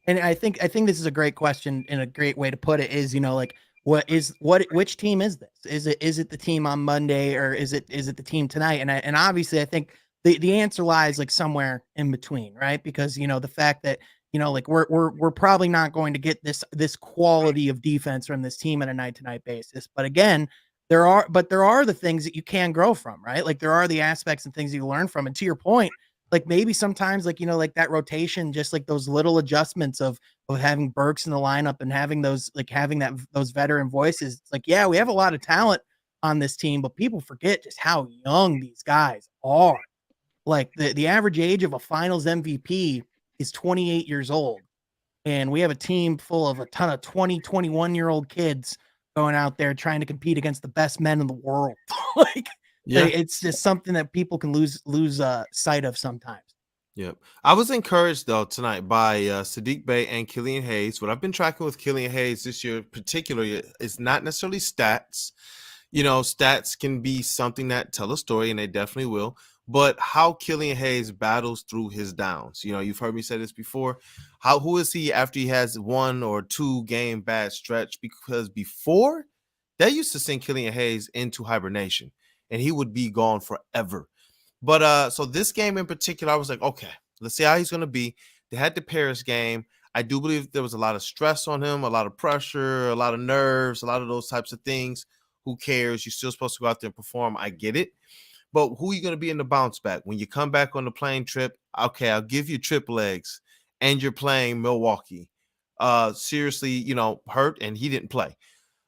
I think this is a great question and a great way to put it is, like which team is this? Is it the team on Monday or is it the team tonight? And obviously I think the answer lies like somewhere in between, right? Because the fact that like we're probably not going to get this quality of defense from this team on a night-to-night basis. But again, there are the things that you can grow from, right? Like there are the aspects and things you learn from. And to your point, like maybe sometimes like like that rotation, just like those little adjustments of having Burks in the lineup and having those veteran voices. It's like, yeah, we have a lot of talent on this team, but people forget just how young these guys are. Like the average age of a finals MVP is 28 years old. And we have a team full of a ton of 20, 21-year-old kids going out there trying to compete against the best men in the world. It's just something that people can lose sight of sometimes. Yep. I was encouraged though tonight by Sadiq Bey and Killian Hayes. What I've been tracking with Killian Hayes this year particularly is not necessarily stats. Stats can be something that tell a story, and they definitely will. But how Killian Hayes battles through his downs. You've heard me say this before. Who is he after he has 1 or 2 game bad stretch? Because before, they used to send Killian Hayes into hibernation, and he would be gone forever. But so this game in particular, I was like, okay, let's see how he's going to be. They had the Paris game. I do believe there was a lot of stress on him, a lot of pressure, a lot of nerves, a lot of those types of things. Who cares? You're still supposed to go out there and perform. I get it. But who are you going to be in the bounce back? When you come back on the plane trip, okay, I'll give you trip legs, and you're playing Milwaukee. Seriously, hurt, and he didn't play.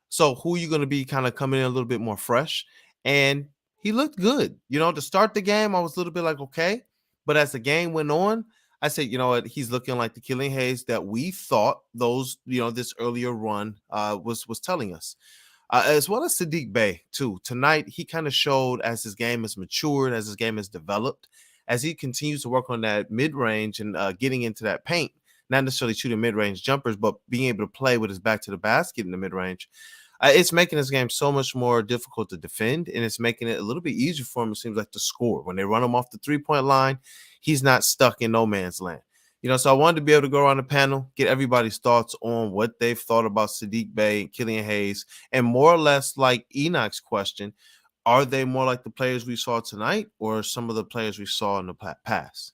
So who are you going to be kind of coming in a little bit more fresh? And he looked good. To start the game, I was a little bit like, okay. But as the game went on, I said, you know what? He's looking like the Killian Hayes that we thought this earlier run was telling us. As well as Sadiq Bey, too. Tonight, he kind of showed as his game has matured, as his game has developed, as he continues to work on that mid-range and getting into that paint, not necessarily shooting mid-range jumpers, but being able to play with his back to the basket in the mid-range. It's making his game so much more difficult to defend, and it's making it a little bit easier for him, it seems like, to score. When they run him off the three-point line, he's not stuck in no man's land. So I wanted to be able to go around the panel, get everybody's thoughts on what they've thought about Sadiq Bey and Killian Hayes, and more or less like Enoch's question, are they more like the players we saw tonight or some of the players we saw in the past?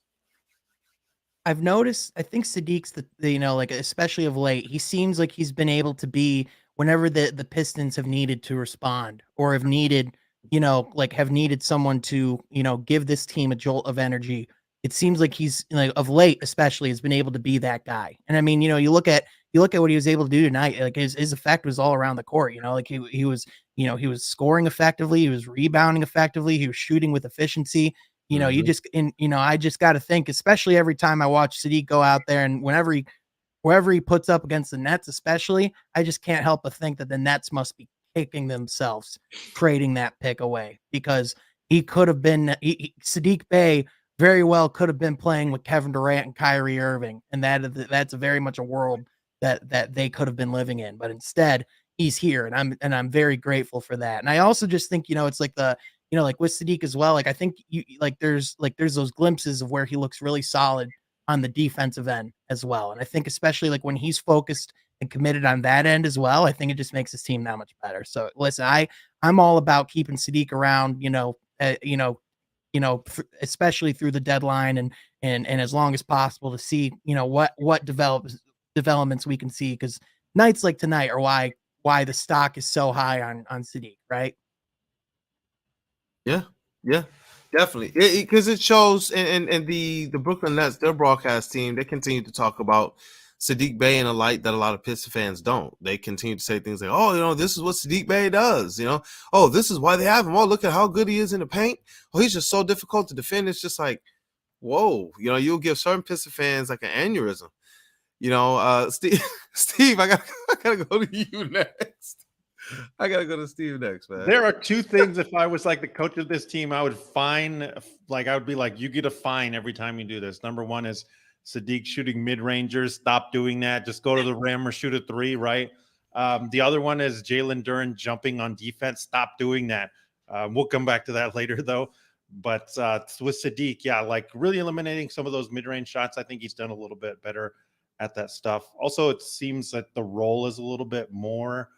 I've noticed, I think Sadiq's like especially of late, he seems like he's been able to be whenever the Pistons have needed to respond or have needed, have needed someone to, give this team a jolt of energy. It seems like he's like of late, especially has been able to be that guy. And I mean, you look at you look at what he was able to do tonight, like his effect was all around the court. Like he was, he was scoring effectively, he was rebounding effectively, he was shooting with efficiency. You just I just got to think, especially every time I watch Sadiq go out there, and wherever he puts up against the Nets, especially, I just can't help but think that the Nets must be kicking themselves trading that pick away, because he could have been Sadiq Bey very well could have been playing with Kevin Durant and Kyrie Irving, and that's very much a world that they could have been living in. But instead, he's here, and I'm very grateful for that. And I also just think, it's like like with Sadiq as well. Like I think there's those glimpses of where he looks really solid on the defensive end as well. And I think especially like when he's focused and committed on that end as well, I think it just makes his team that much better. So listen, I'm all about keeping Sadiq around, especially through the deadline and as long as possible to see, what developments we can see, because nights like tonight are why the stock is so high on Sadiq, right? Yeah, definitely. Because it shows, and the Brooklyn Nets, their broadcast team, they continue to talk about Sadiq Bey in a light that a lot of Pistons fans don't. They continue to say things like, "Oh, this is what Sadiq Bey does." "Oh, this is why they have him. Oh, look at how good he is in the paint. Oh, he's just so difficult to defend." It's just like, whoa. You'll give certain Pistons fans like an aneurysm. Steve, I gotta go to you next. I gotta go to Steve next, man. There are two things. If I was like the coach of this team, I would be like, you get a fine every time you do this. Number one is Sadiq shooting mid-rangers. Stop doing that. Just go to the rim or shoot a three, right? The other one is Jalen Duren jumping on defense. Stop doing that. We'll come back to that later, though. But with Sadiq, yeah, like really eliminating some of those mid-range shots. I think he's done a little bit better at that stuff. Also, it seems that the role is a little bit more.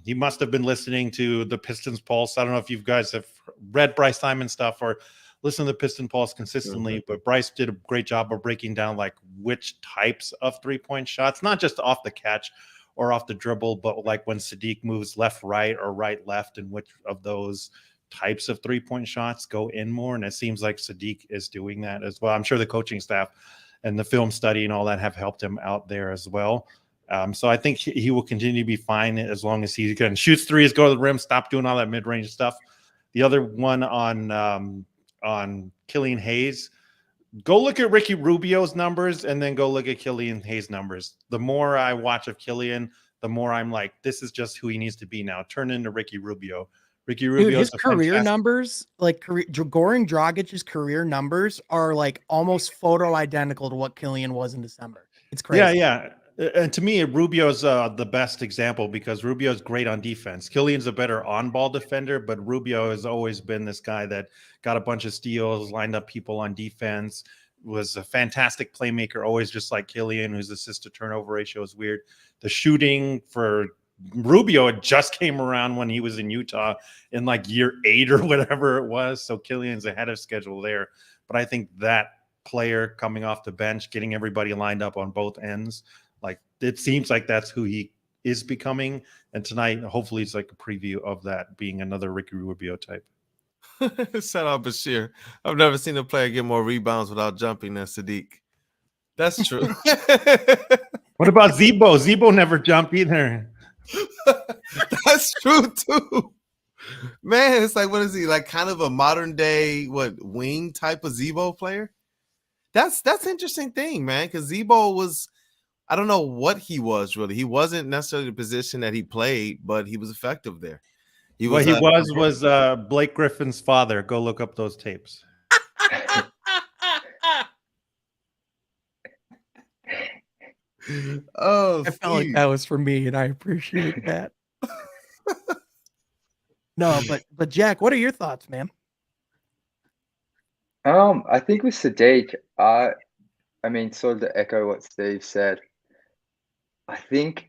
He must have been listening to the Pistons Pulse. I don't know if you guys have read Bryce Simon stuff or listened to the Piston Pulse consistently, but Bryce did a great job of breaking down like which types of three-point shots, not just off the catch or off the dribble, but like when Sadiq moves left, right, or right, left, and which of those types of three-point shots go in more. And it seems like Sadiq is doing that as well. I'm sure the coaching staff and the film study and all that have helped him out there as well. So I think he will continue to be fine as long as he can shoots threes, go to the rim, stop doing all that mid-range stuff. The other one on Killian Hayes, go look at Ricky Rubio's numbers and then go look at Killian Hayes' numbers. The more I watch of Killian, the more I'm like, this is just who he needs to be now. Turn into Ricky Rubio. Ricky Rubio, his career numbers, like Goran Dragic's career numbers, are like almost photo identical to what Killian was in December. It's crazy. Yeah. And to me, Rubio's the best example because Rubio's great on defense. Killian's a better on-ball defender, but Rubio has always been this guy that got a bunch of steals, lined up people on defense, was a fantastic playmaker, always just like Killian, whose assist-to-turnover ratio is weird. The shooting for Rubio, it just came around when he was in Utah in like year 8 or whatever it was. So Killian's ahead of schedule there. But I think that player coming off the bench, getting everybody lined up on both ends, like it seems like that's who he is becoming. And tonight, hopefully, it's like a preview of that being another Ricky Rubio type. Shout out Bashir. I've never seen a player get more rebounds without jumping than Sadiq. That's true. What about Zebo? Zebo never jumped either. That's true too. Man, it's like, what is he, like kind of a modern day wing type of Zebo player? That's interesting thing, man, because Zebo was, I don't know what he was really. He wasn't necessarily the position that he played, but he was effective there. He was Blake Griffin's father. Go look up those tapes. I felt like that was for me, and I appreciate that. No, but Jack, what are your thoughts, man? I think with Sadiq, I mean, sort of to echo what Steve said, I think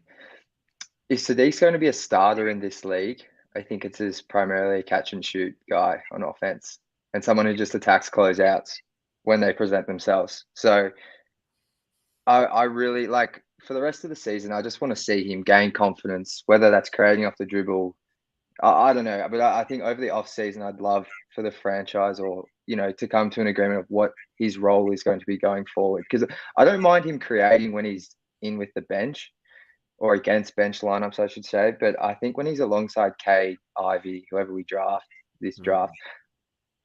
if Sadiq's going to be a starter in this league, I think it's as primarily a catch and shoot guy on offense and someone who just attacks closeouts when they present themselves. So I really like for the rest of the season, I just want to see him gain confidence, whether that's creating off the dribble. I don't know, but I think over the off season, I'd love for the franchise or, to come to an agreement of what his role is going to be going forward. Because I don't mind him creating when he's in with the bench or against bench lineups, I should say. But I think when he's alongside Cade, Ivey, whoever we draft this draft,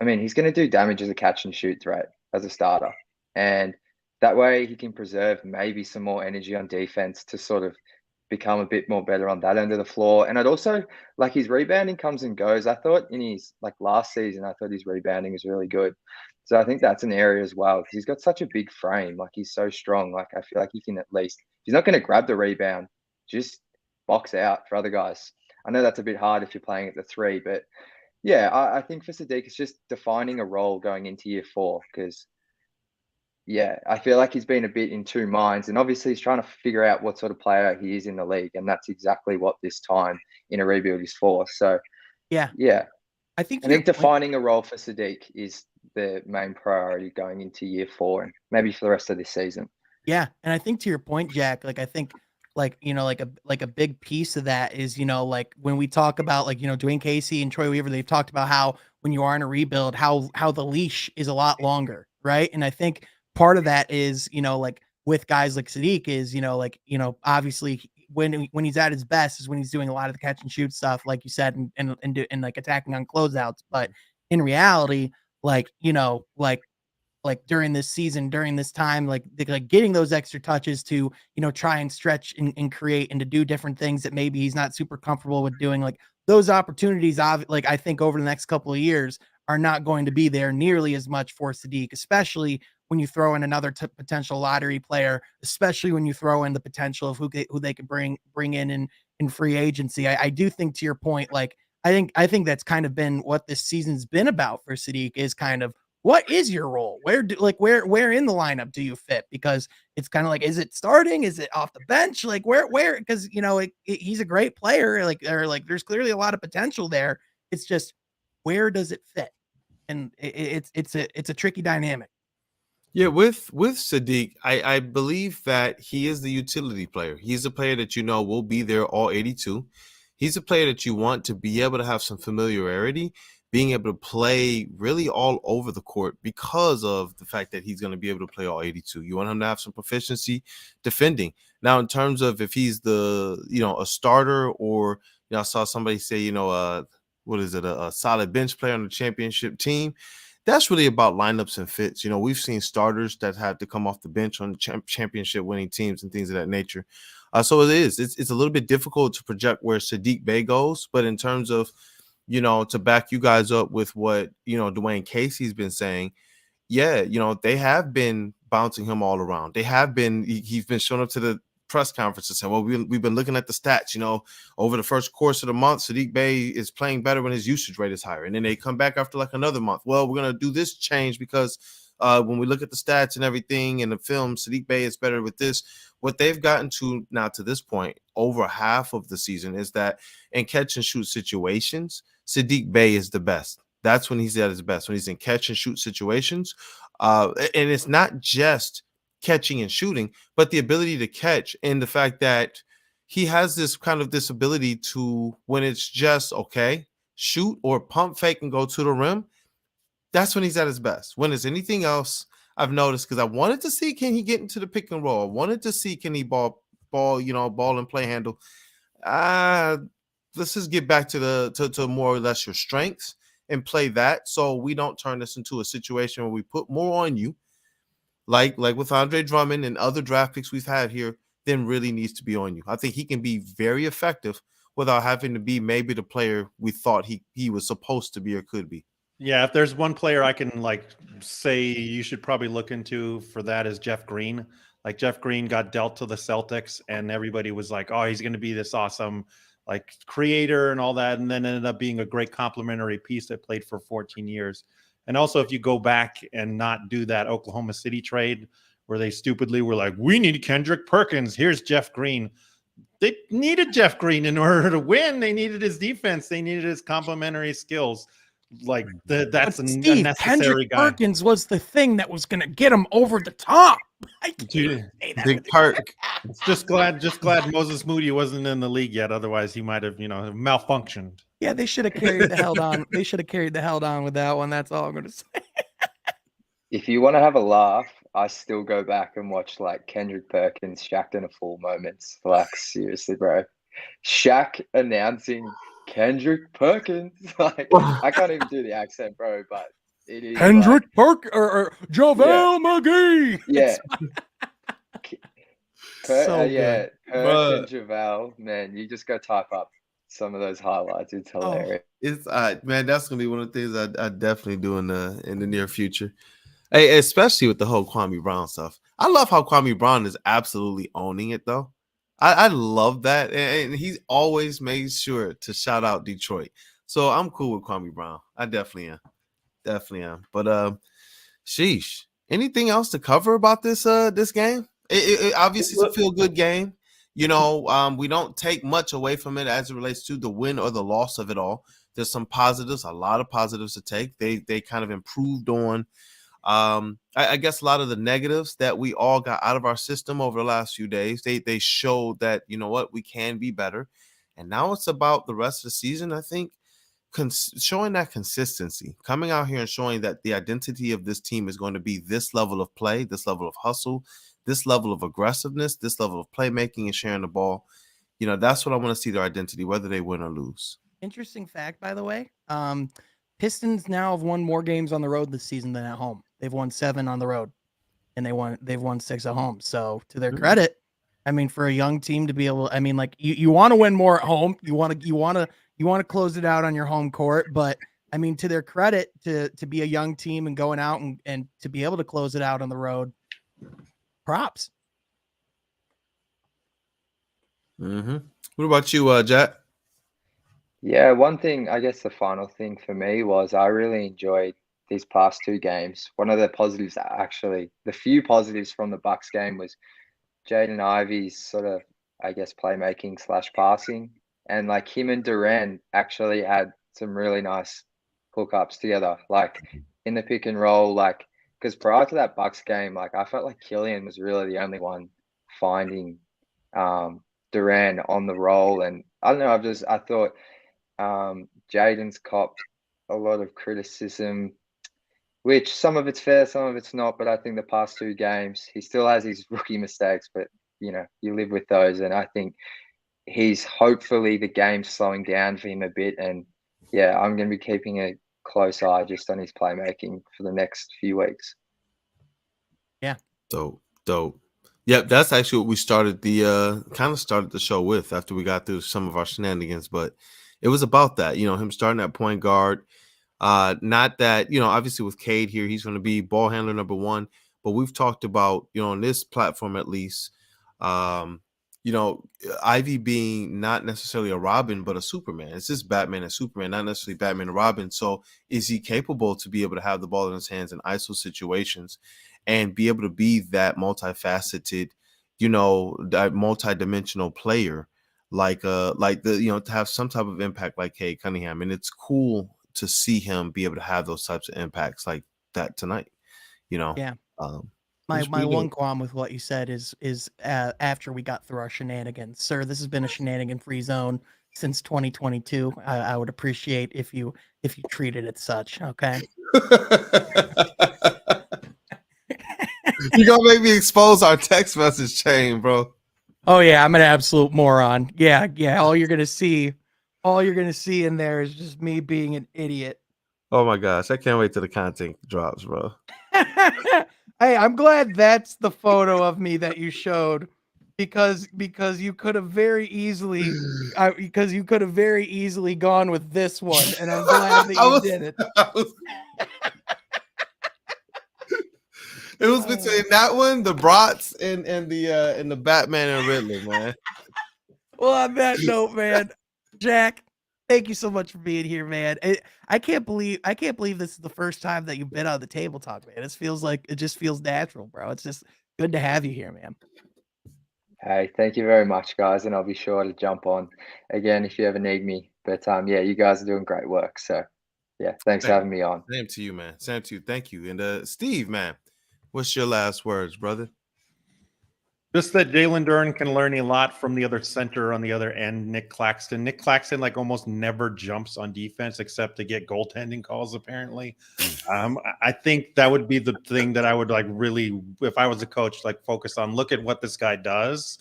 I mean, he's going to do damage as a catch and shoot threat as a starter. And that way he can preserve maybe some more energy on defense to sort of become a bit more better on that end of the floor. And I'd also like his rebounding comes and goes. I thought in his like last season, I thought his rebounding was really good. So I think that's an area as well because he's got such a big frame. Like he's so strong. Like I feel like he can at least, if he's not going to grab the rebound, just box out for other guys. I know that's a bit hard if you're playing at the 3, but yeah, I think for Sadiq, it's just defining a role going into year 4 because yeah, I feel like he's been a bit in two minds, and obviously he's trying to figure out what sort of player he is in the league, and that's exactly what this time in a rebuild is for. So, Yeah, yeah, I think I think defining a role for Sadiq is the main priority going into year 4 and maybe for the rest of this season. Yeah, and I think to your point, Jack, like I think like like a big piece of that is like when we talk about like Dwayne Casey and Troy Weaver, they've talked about how when you are in a rebuild, how the leash is a lot longer, right? And I think part of that is like with guys like Sadiq is like obviously when he's at his best is when he's doing a lot of the catch and shoot stuff, like you said, and like attacking on closeouts. But in reality, like like during this season, during this time, like getting those extra touches to, try and stretch and create and to do different things that maybe he's not super comfortable with doing. Like those opportunities, like I think over the next couple of years are not going to be there nearly as much for Sadiq, especially when you throw in another potential lottery player, especially when you throw in the potential of who they could bring in free agency. I do think to your point, like I think that's kind of been what this season's been about for Sadiq is kind of what is your role? Where in the lineup do you fit? Because it's kind of like, is it starting? Is it off the bench? Like where? Because he's a great player. Like there's clearly a lot of potential there. It's just where does it fit? And it's a tricky dynamic. Yeah, with Sadiq, I believe that he is the utility player. He's a player that will be there all 82. He's a player that you want to be able to have some familiarity, being able to play really all over the court because of the fact that he's going to be able to play all 82. You want him to have some proficiency defending. Now, in terms of if he's a starter or, I saw somebody say, what is it, a solid bench player on the championship team, that's really about lineups and fits. We've seen starters that have to come off the bench on championship winning teams and things of that nature. So it's a little bit difficult to project where Sadiq Bey goes, but in terms of, to back you guys up with what, Dwayne Casey's been saying, yeah, they have been bouncing him all around. He's been showing up to the press conferences saying, well, we've been looking at the stats, over the first course of the month, Sadiq Bey is playing better when his usage rate is higher. And then they come back after like another month. Well, we're going to do this change because when we look at the stats and everything in the film, Sadiq Bey is better with this. What they've gotten to now to this point, over half of the season, is that in catch and shoot situations, Sadiq Bey is the best. That's when he's at his best, when he's in catch and shoot situations. And it's not just catching and shooting, but the ability to catch and the fact that he has this ability to, when it's just okay, shoot or pump fake and go to the rim, that's when he's at his best. When it's anything else, I've noticed, because I wanted to see, can he get into the pick and roll? I wanted to see, can he ball and play handle? Let's just get back to more or less your strengths and play that, so we don't turn this into a situation where we put more on you, like with Andre Drummond and other draft picks we've had here, than really needs to be on you. I think he can be very effective without having to be maybe the player we thought he was supposed to be or could be. Yeah, if there's one player I can say you should probably look into for that is Jeff Green. Like Jeff Green got dealt to the Celtics and everybody was like, oh, he's going to be this awesome creator and all that, and then ended up being a great complementary piece that played for 14 years. And also, if you go back and not do that Oklahoma City trade where they stupidly were like, we need Kendrick Perkins, here's Jeff Green. They needed Jeff Green in order to win. They needed his defense. They needed his complementary skills. That's a necessary Kendrick guy. Perkins was the thing that was going to get him over the top. Big Perk. Just glad Moses Moody wasn't in the league yet. Otherwise, he might have malfunctioned. Yeah, they should have carried the hell on. They should have carried the hell on with that one. That's all I'm going to say. If you want to have a laugh, I still go back and watch like Kendrick Perkins, Shaq in a full moments. Like seriously, bro. Shaq announcing Kendrick Perkins. Like I can't even do the accent, bro, but it is like, Hendrick Perk or JaVale McGee. yeah. So Yeah, good. Perk and JaVale, man, you just go type up some of those highlights. It's hilarious. It's man, that's gonna be one of the things I definitely do in the near future. Hey, especially with the whole Kwame Brown stuff. I love how Kwame Brown is absolutely owning it though. I love that. And he's always made sure to shout out Detroit. So I'm cool with Kwame Brown. I definitely am. Definitely am. But sheesh. Anything else to cover about this game? It obviously it's a feel good game. You know, we don't take much away from it as it relates to the win or the loss of it all. There's some positives, a lot of positives to take. They kind of improved on I guess a lot of the negatives that we all got out of our system over the last few days. They showed that, you know what, we can be better. And now it's about the rest of the season, I think, showing that consistency, coming out here and showing that the identity of this team is going to be this level of play, this level of hustle, this level of aggressiveness, this level of playmaking and sharing the ball. You know, that's what I want to see, their identity, whether they win or lose. Interesting fact, by the way. Pistons now have won more games on the road this season than at home. They've won 7 on the road, and they've won 6 at home. So to their credit, I mean, for a young team to be able, I mean, like you want to win more at home. You want to close it out on your home court. But I mean, to their credit, to be a young team and going out and to be able to close it out on the road, props. What about you, Jack? Yeah, one thing, I guess the final thing for me was I really enjoyed these past 2 games. One of the positives, actually, the few positives from the Bucks game was Jaden Ivey's sort of, I guess, playmaking / passing. And like him and Durant actually had some really nice hookups together, like in the pick and roll, like, because prior to that Bucks game, like I felt like Killian was really the only one finding Durant on the roll. And I don't know, I thought Jaden's copped a lot of criticism, which some of it's fair, some of it's not. But I think the past 2 games, he still has his rookie mistakes, but you know, you live with those. And I think he's hopefully the game's slowing down for him a bit. And yeah, I'm going to be keeping a close eye just on his playmaking for the next few weeks. Yeah. Dope. Yep, that's actually what we started the show with after we got through some of our shenanigans. But it was about that, you know, him starting at point guard. Not that, you know, obviously with Cade here, he's going to be ball handler number 1. But we've talked about, you know, on this platform at least, you know, Ivey being not necessarily a Robin, but a Superman. It's just Batman and Superman, not necessarily Batman and Robin. So is he capable to be able to have the ball in his hands in ISO situations and be able to be that multifaceted, you know, that multidimensional player like the, you know, to have some type of impact like Cade Cunningham. And it's cool to see him be able to have those types of impacts like that tonight, you know? Yeah. My one qualm with what you said is after we got through our shenanigans, sir, this has been a shenanigan-free zone since 2022. I would appreciate if you treated it such. Okay. You gonna make me expose our text message chain, bro. Oh yeah, I'm an absolute moron. Yeah. All you're gonna see in there is just me being an idiot. Oh my gosh, I can't wait till the content drops, bro. Hey, I'm glad that's the photo of me that you showed, because you could have very easily gone with this one, and I'm glad that you did it. It was between that one, the Brats, and the Batman and Riddler, man. Well, on that note, man, Jack, thank you so much for being here, man. I can't believe this is the first time that you've been on the Table Talk, man. It just feels natural, bro. It's just good to have you here, man. Hey, thank you very much, guys, and I'll be sure to jump on again if you ever need me. But yeah, you guys are doing great work. So yeah, thanks for having me on. Same to you, man. Same to you. Thank you. And Steve, man, what's your last words, brother? Just that Jalen Duren can learn a lot from the other center on the other end, Nick Claxton. Nick Claxton like almost never jumps on defense except to get goaltending calls, apparently. I think that would be the thing that I would like really, if I was a coach, like focus on. Look at what this guy does.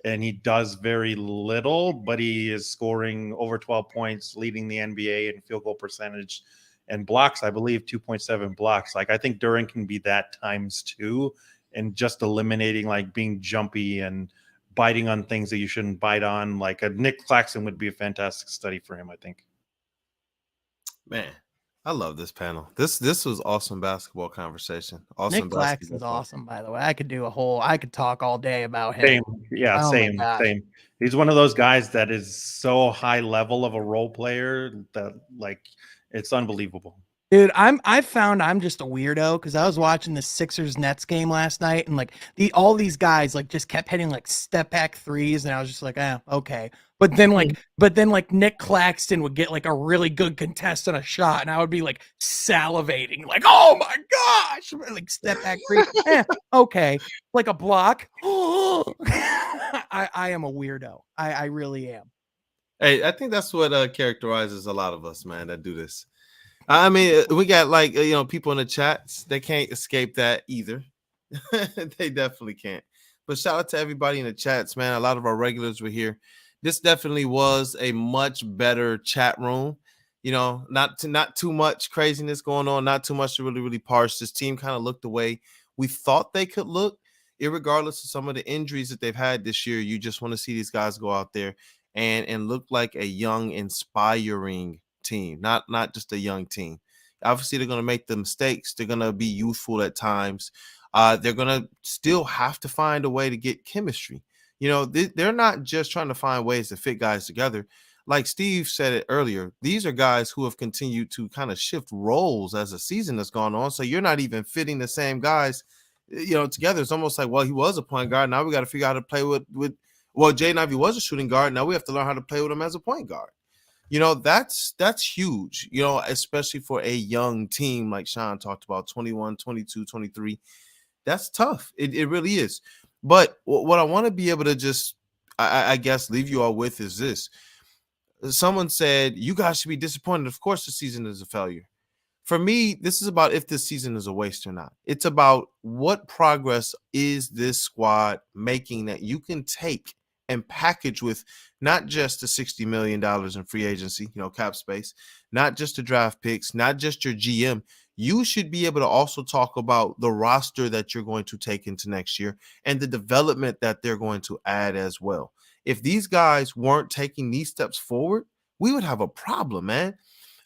And he does very little, but he is scoring over 12 points, leading the NBA in field goal percentage and blocks, I believe 2.7 blocks. Like I think Duren can be that times 2. And just eliminating like being jumpy and biting on things that you shouldn't bite on. Like a Nick Claxton would be a fantastic study for him, I think. Man, I love this panel. This was awesome basketball conversation. Awesome. Nick Claxton's awesome, by the way. I could talk all day about him. Same. Yeah, Oh same. He's one of those guys that is so high level of a role player that like it's unbelievable. Dude, I found I'm just a weirdo because I was watching the Sixers Nets game last night and like all these guys like just kept hitting like step back threes and I was just like, okay. But then like Nick Claxton would get like a really good contest on a shot and I would be like salivating, like, oh my gosh, like step back three. Okay. Like a block. I am a weirdo. I really am. Hey, I think that's what characterizes a lot of us, man, that do this. I mean, we got like, people in the chats. They can't escape that either. They definitely can't. But shout out to everybody in the chats, man. A lot of our regulars were here. This definitely was a much better chat room. Not too much craziness going on, not too much to really, really parse. This team kind of looked the way we thought they could look, irregardless of some of the injuries that they've had this year. You just want to see these guys go out there and look like a young, inspiring team, not just a young team. Obviously, they're going to make the mistakes. They're going to be youthful at times. They're going to still have to find a way to get chemistry. They're not just trying to find ways to fit guys together. Like Steve said it earlier, these are guys who have continued to kind of shift roles as the season has gone on. So you're not even fitting the same guys, together. It's almost like, well, he was a point guard. Now we got to figure out how to play with Jaden Ivey was a shooting guard. Now we have to learn how to play with him as a point guard. That's huge, especially for a young team like Sean talked about, 21, 22, 23. That's tough. It really is. But what I want to be able to just, I guess, leave you all with is this. Someone said, you guys should be disappointed. Of course, the season is a failure. For me, this is about if this season is a waste or not. It's about what progress is this squad making that you can take and package with not just the $60 million in free agency, cap space, not just the draft picks, not just your GM. You should be able to also talk about the roster that you're going to take into next year and the development that they're going to add as well. If these guys weren't taking these steps forward, we would have a problem, man.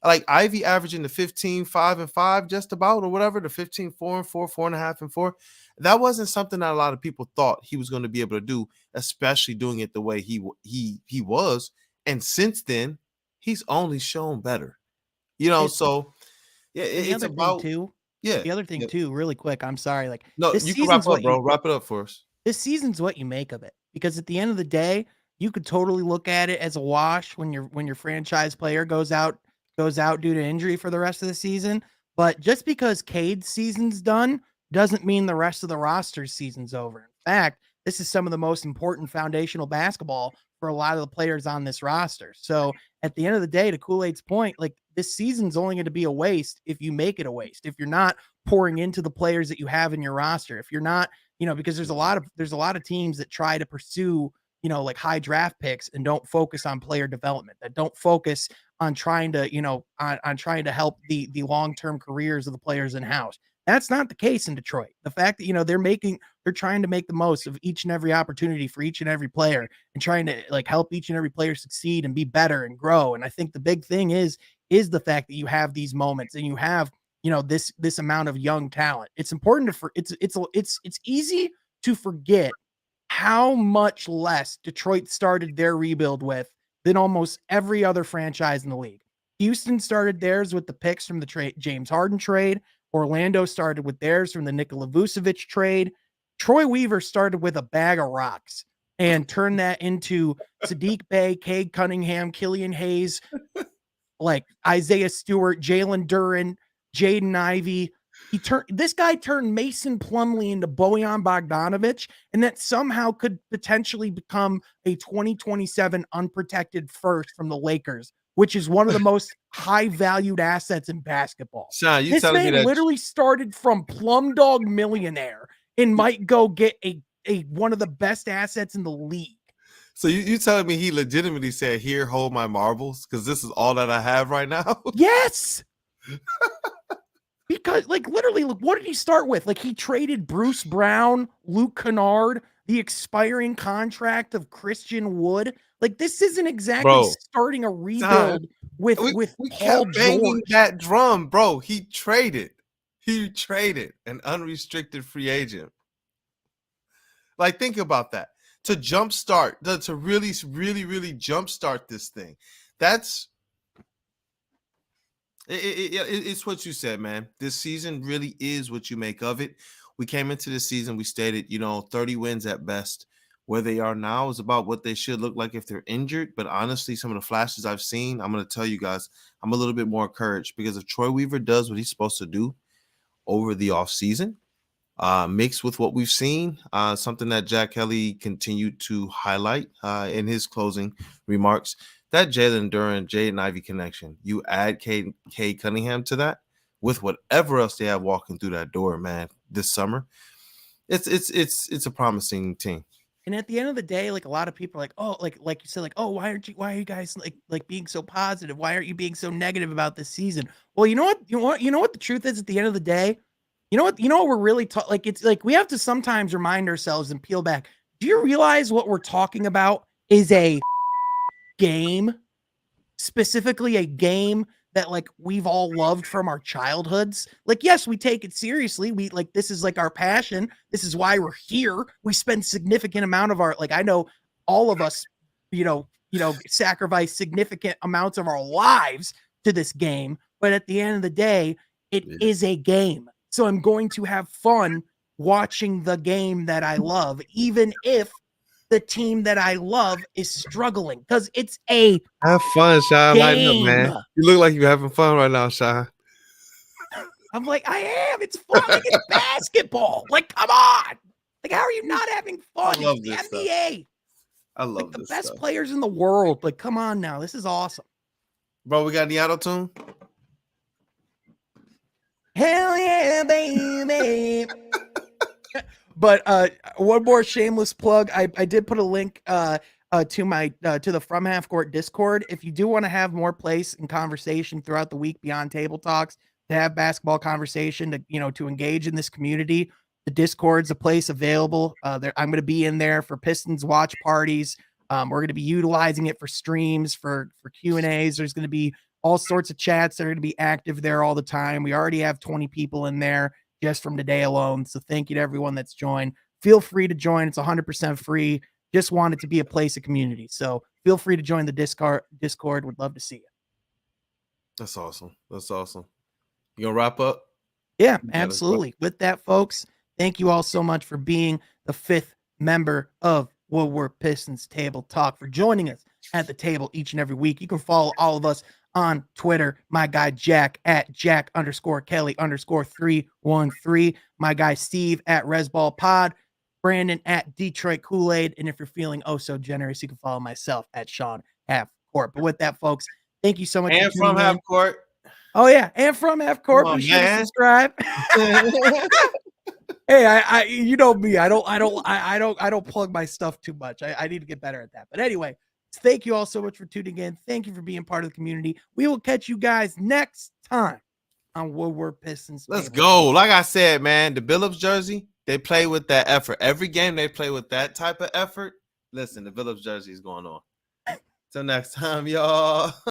Like Ivey averaging the 15, 5 and 5 just about, or whatever, the 15, 4 and 4, 4.5 and 4. That wasn't something that a lot of people thought he was going to be able to do, especially doing it the way he was. And since then, he's only shown better. So yeah, it's about too. Yeah. The other thing too, really quick. I'm sorry. Like, no, you can wrap up, bro. Wrap it up for us. This season's what you make of it, because at the end of the day, you could totally look at it as a wash when your franchise player goes out due to injury for the rest of the season. But just because Cade's season's done doesn't mean the rest of the roster's season's over. In fact, this is some of the most important foundational basketball for a lot of the players on this roster. So at the end of the day, to Kool-Aid's point, like, this season's only going to be a waste if you make it a waste, if you're not pouring into the players that you have in your roster, if you're not, because there's a lot of teams that try to pursue, like high draft picks and don't focus on player development, that don't focus on trying to, on trying to help the long-term careers of the players in house. That's not the case in Detroit. The fact that, they're trying to make the most of each and every opportunity for each and every player and trying to like help each and every player succeed and be better and grow. And I think the big thing is the fact that you have these moments and you have, this amount of young talent. It's important it's easy to forget how much less Detroit started their rebuild with than almost every other franchise in the league. Houston started theirs with the picks from the James Harden trade. Orlando started with theirs from the Nikola Vucevic trade. Troy Weaver started with a bag of rocks and turned that into Sadiq Bey, Cade Cunningham, Killian Hayes, like Isaiah Stewart, Jalen Duren, Jaden Ivey, This guy turned Mason Plumlee into Bojan Bogdanovic, and that somehow could potentially become a 2027 unprotected first from the Lakers, which is one of the most high valued assets in basketball. Sean, you This telling me man that literally started from plum dog millionaire and might go get a one of the best assets in the league. so you telling me he legitimately said, "Here, hold my marbles, because this is all that I have right now." Yes. Because, like, literally, like, what did he start with? Like, he traded Bruce Brown, Luke Kennard, the expiring contract of Christian Wood. Like, this isn't exactly Bro, starting a rebuild with we Paul kept banging George. that drum, bro. He traded an unrestricted free agent. Like, think about that. To jumpstart, to really jumpstart this thing. That's it's what you said, man. This season really is what you make of it. We came into this season, we stated, 30 wins at best. Where they are now is about what they should look like if they're injured. But honestly, some of the flashes I've seen, I'm going to tell you guys, I'm a little bit more encouraged, because if Troy Weaver does what he's supposed to do over the offseason, mixed with what we've seen, something that Jack Kelly continued to highlight in his closing remarks, that Jalen Duren, Jaden Ivey connection, you add Cade Cunningham to that with whatever else they have walking through that door, man, this summer, it's a promising team. And at the end of the day, like, a lot of people are like, oh, like you said, like, oh, why are you guys like being so positive? Why aren't you being so negative about this season? Well, you know what the truth is at the end of the day. You know what we're really like, it's like we have to sometimes remind ourselves and peel back. Do you realize what we're talking about is a game, specifically a game that, like, we've all loved from our childhoods? Like, yes, we take it seriously. We, like, this is like our passion. This is why we're here. We spend significant amount of our, like, I know all of us, sacrifice significant amounts of our lives to this game. But at the end of the day, it is a game. So I'm going to have fun watching the game that I love, even if the team that I love is struggling, because it's a Have fun, Sean. Lighten up, man. game. You look like you're having fun right now, Sean. I'm like, I am. It's fun. Like, it's basketball. Like, come on. Like, how are you not having fun? I love It's this the NBA. I love Like, the this best stuff. players in the world. Like, come on now. This is awesome. Bro, we got any auto tune? Hell yeah, baby. But one more shameless plug. I did put a link to the From Half Court Discord. If you do want to have more place and conversation throughout the week beyond table talks, to have basketball conversation, to engage in this community, the Discord's a place available. I'm going to be in there for Pistons watch parties. We're going to be utilizing it for streams, for Q&As. There's going to be all sorts of chats that are going to be active there all the time. We already have 20 people in there just from today alone. So thank you to everyone that's joined. Feel free to join. It's 100% free. Just want it to be a place of community. So feel free to join the Discord. Would love to see you. That's awesome. You gonna wrap up? Yeah, absolutely. With that, folks, thank you all so much for being the 5th member of Woodward Pistons Table Talk, for joining us at the table each and every week. You can follow all of us on Twitter. My guy Jack at Jack_Kelly_313. My guy Steve at ResBallPod. Brandon at Detroit Kool-Aid. And if you're feeling oh so generous, you can follow myself at Sean Half Court. But with that, folks, thank you so much. And from Half Court. Oh yeah, and from Half Court. Be sure to subscribe. Hey, I you know me. I don't plug my stuff too much. I need to get better at that. But anyway, thank you all so much for tuning in. Thank you for being part of the community. We will catch you guys next time on Woodward Pistons. Let's go. Like I said, man, the Billups jersey, they play with that effort. Every game they play with that type of effort. Listen, the Billups jersey is going on. Till next time, y'all.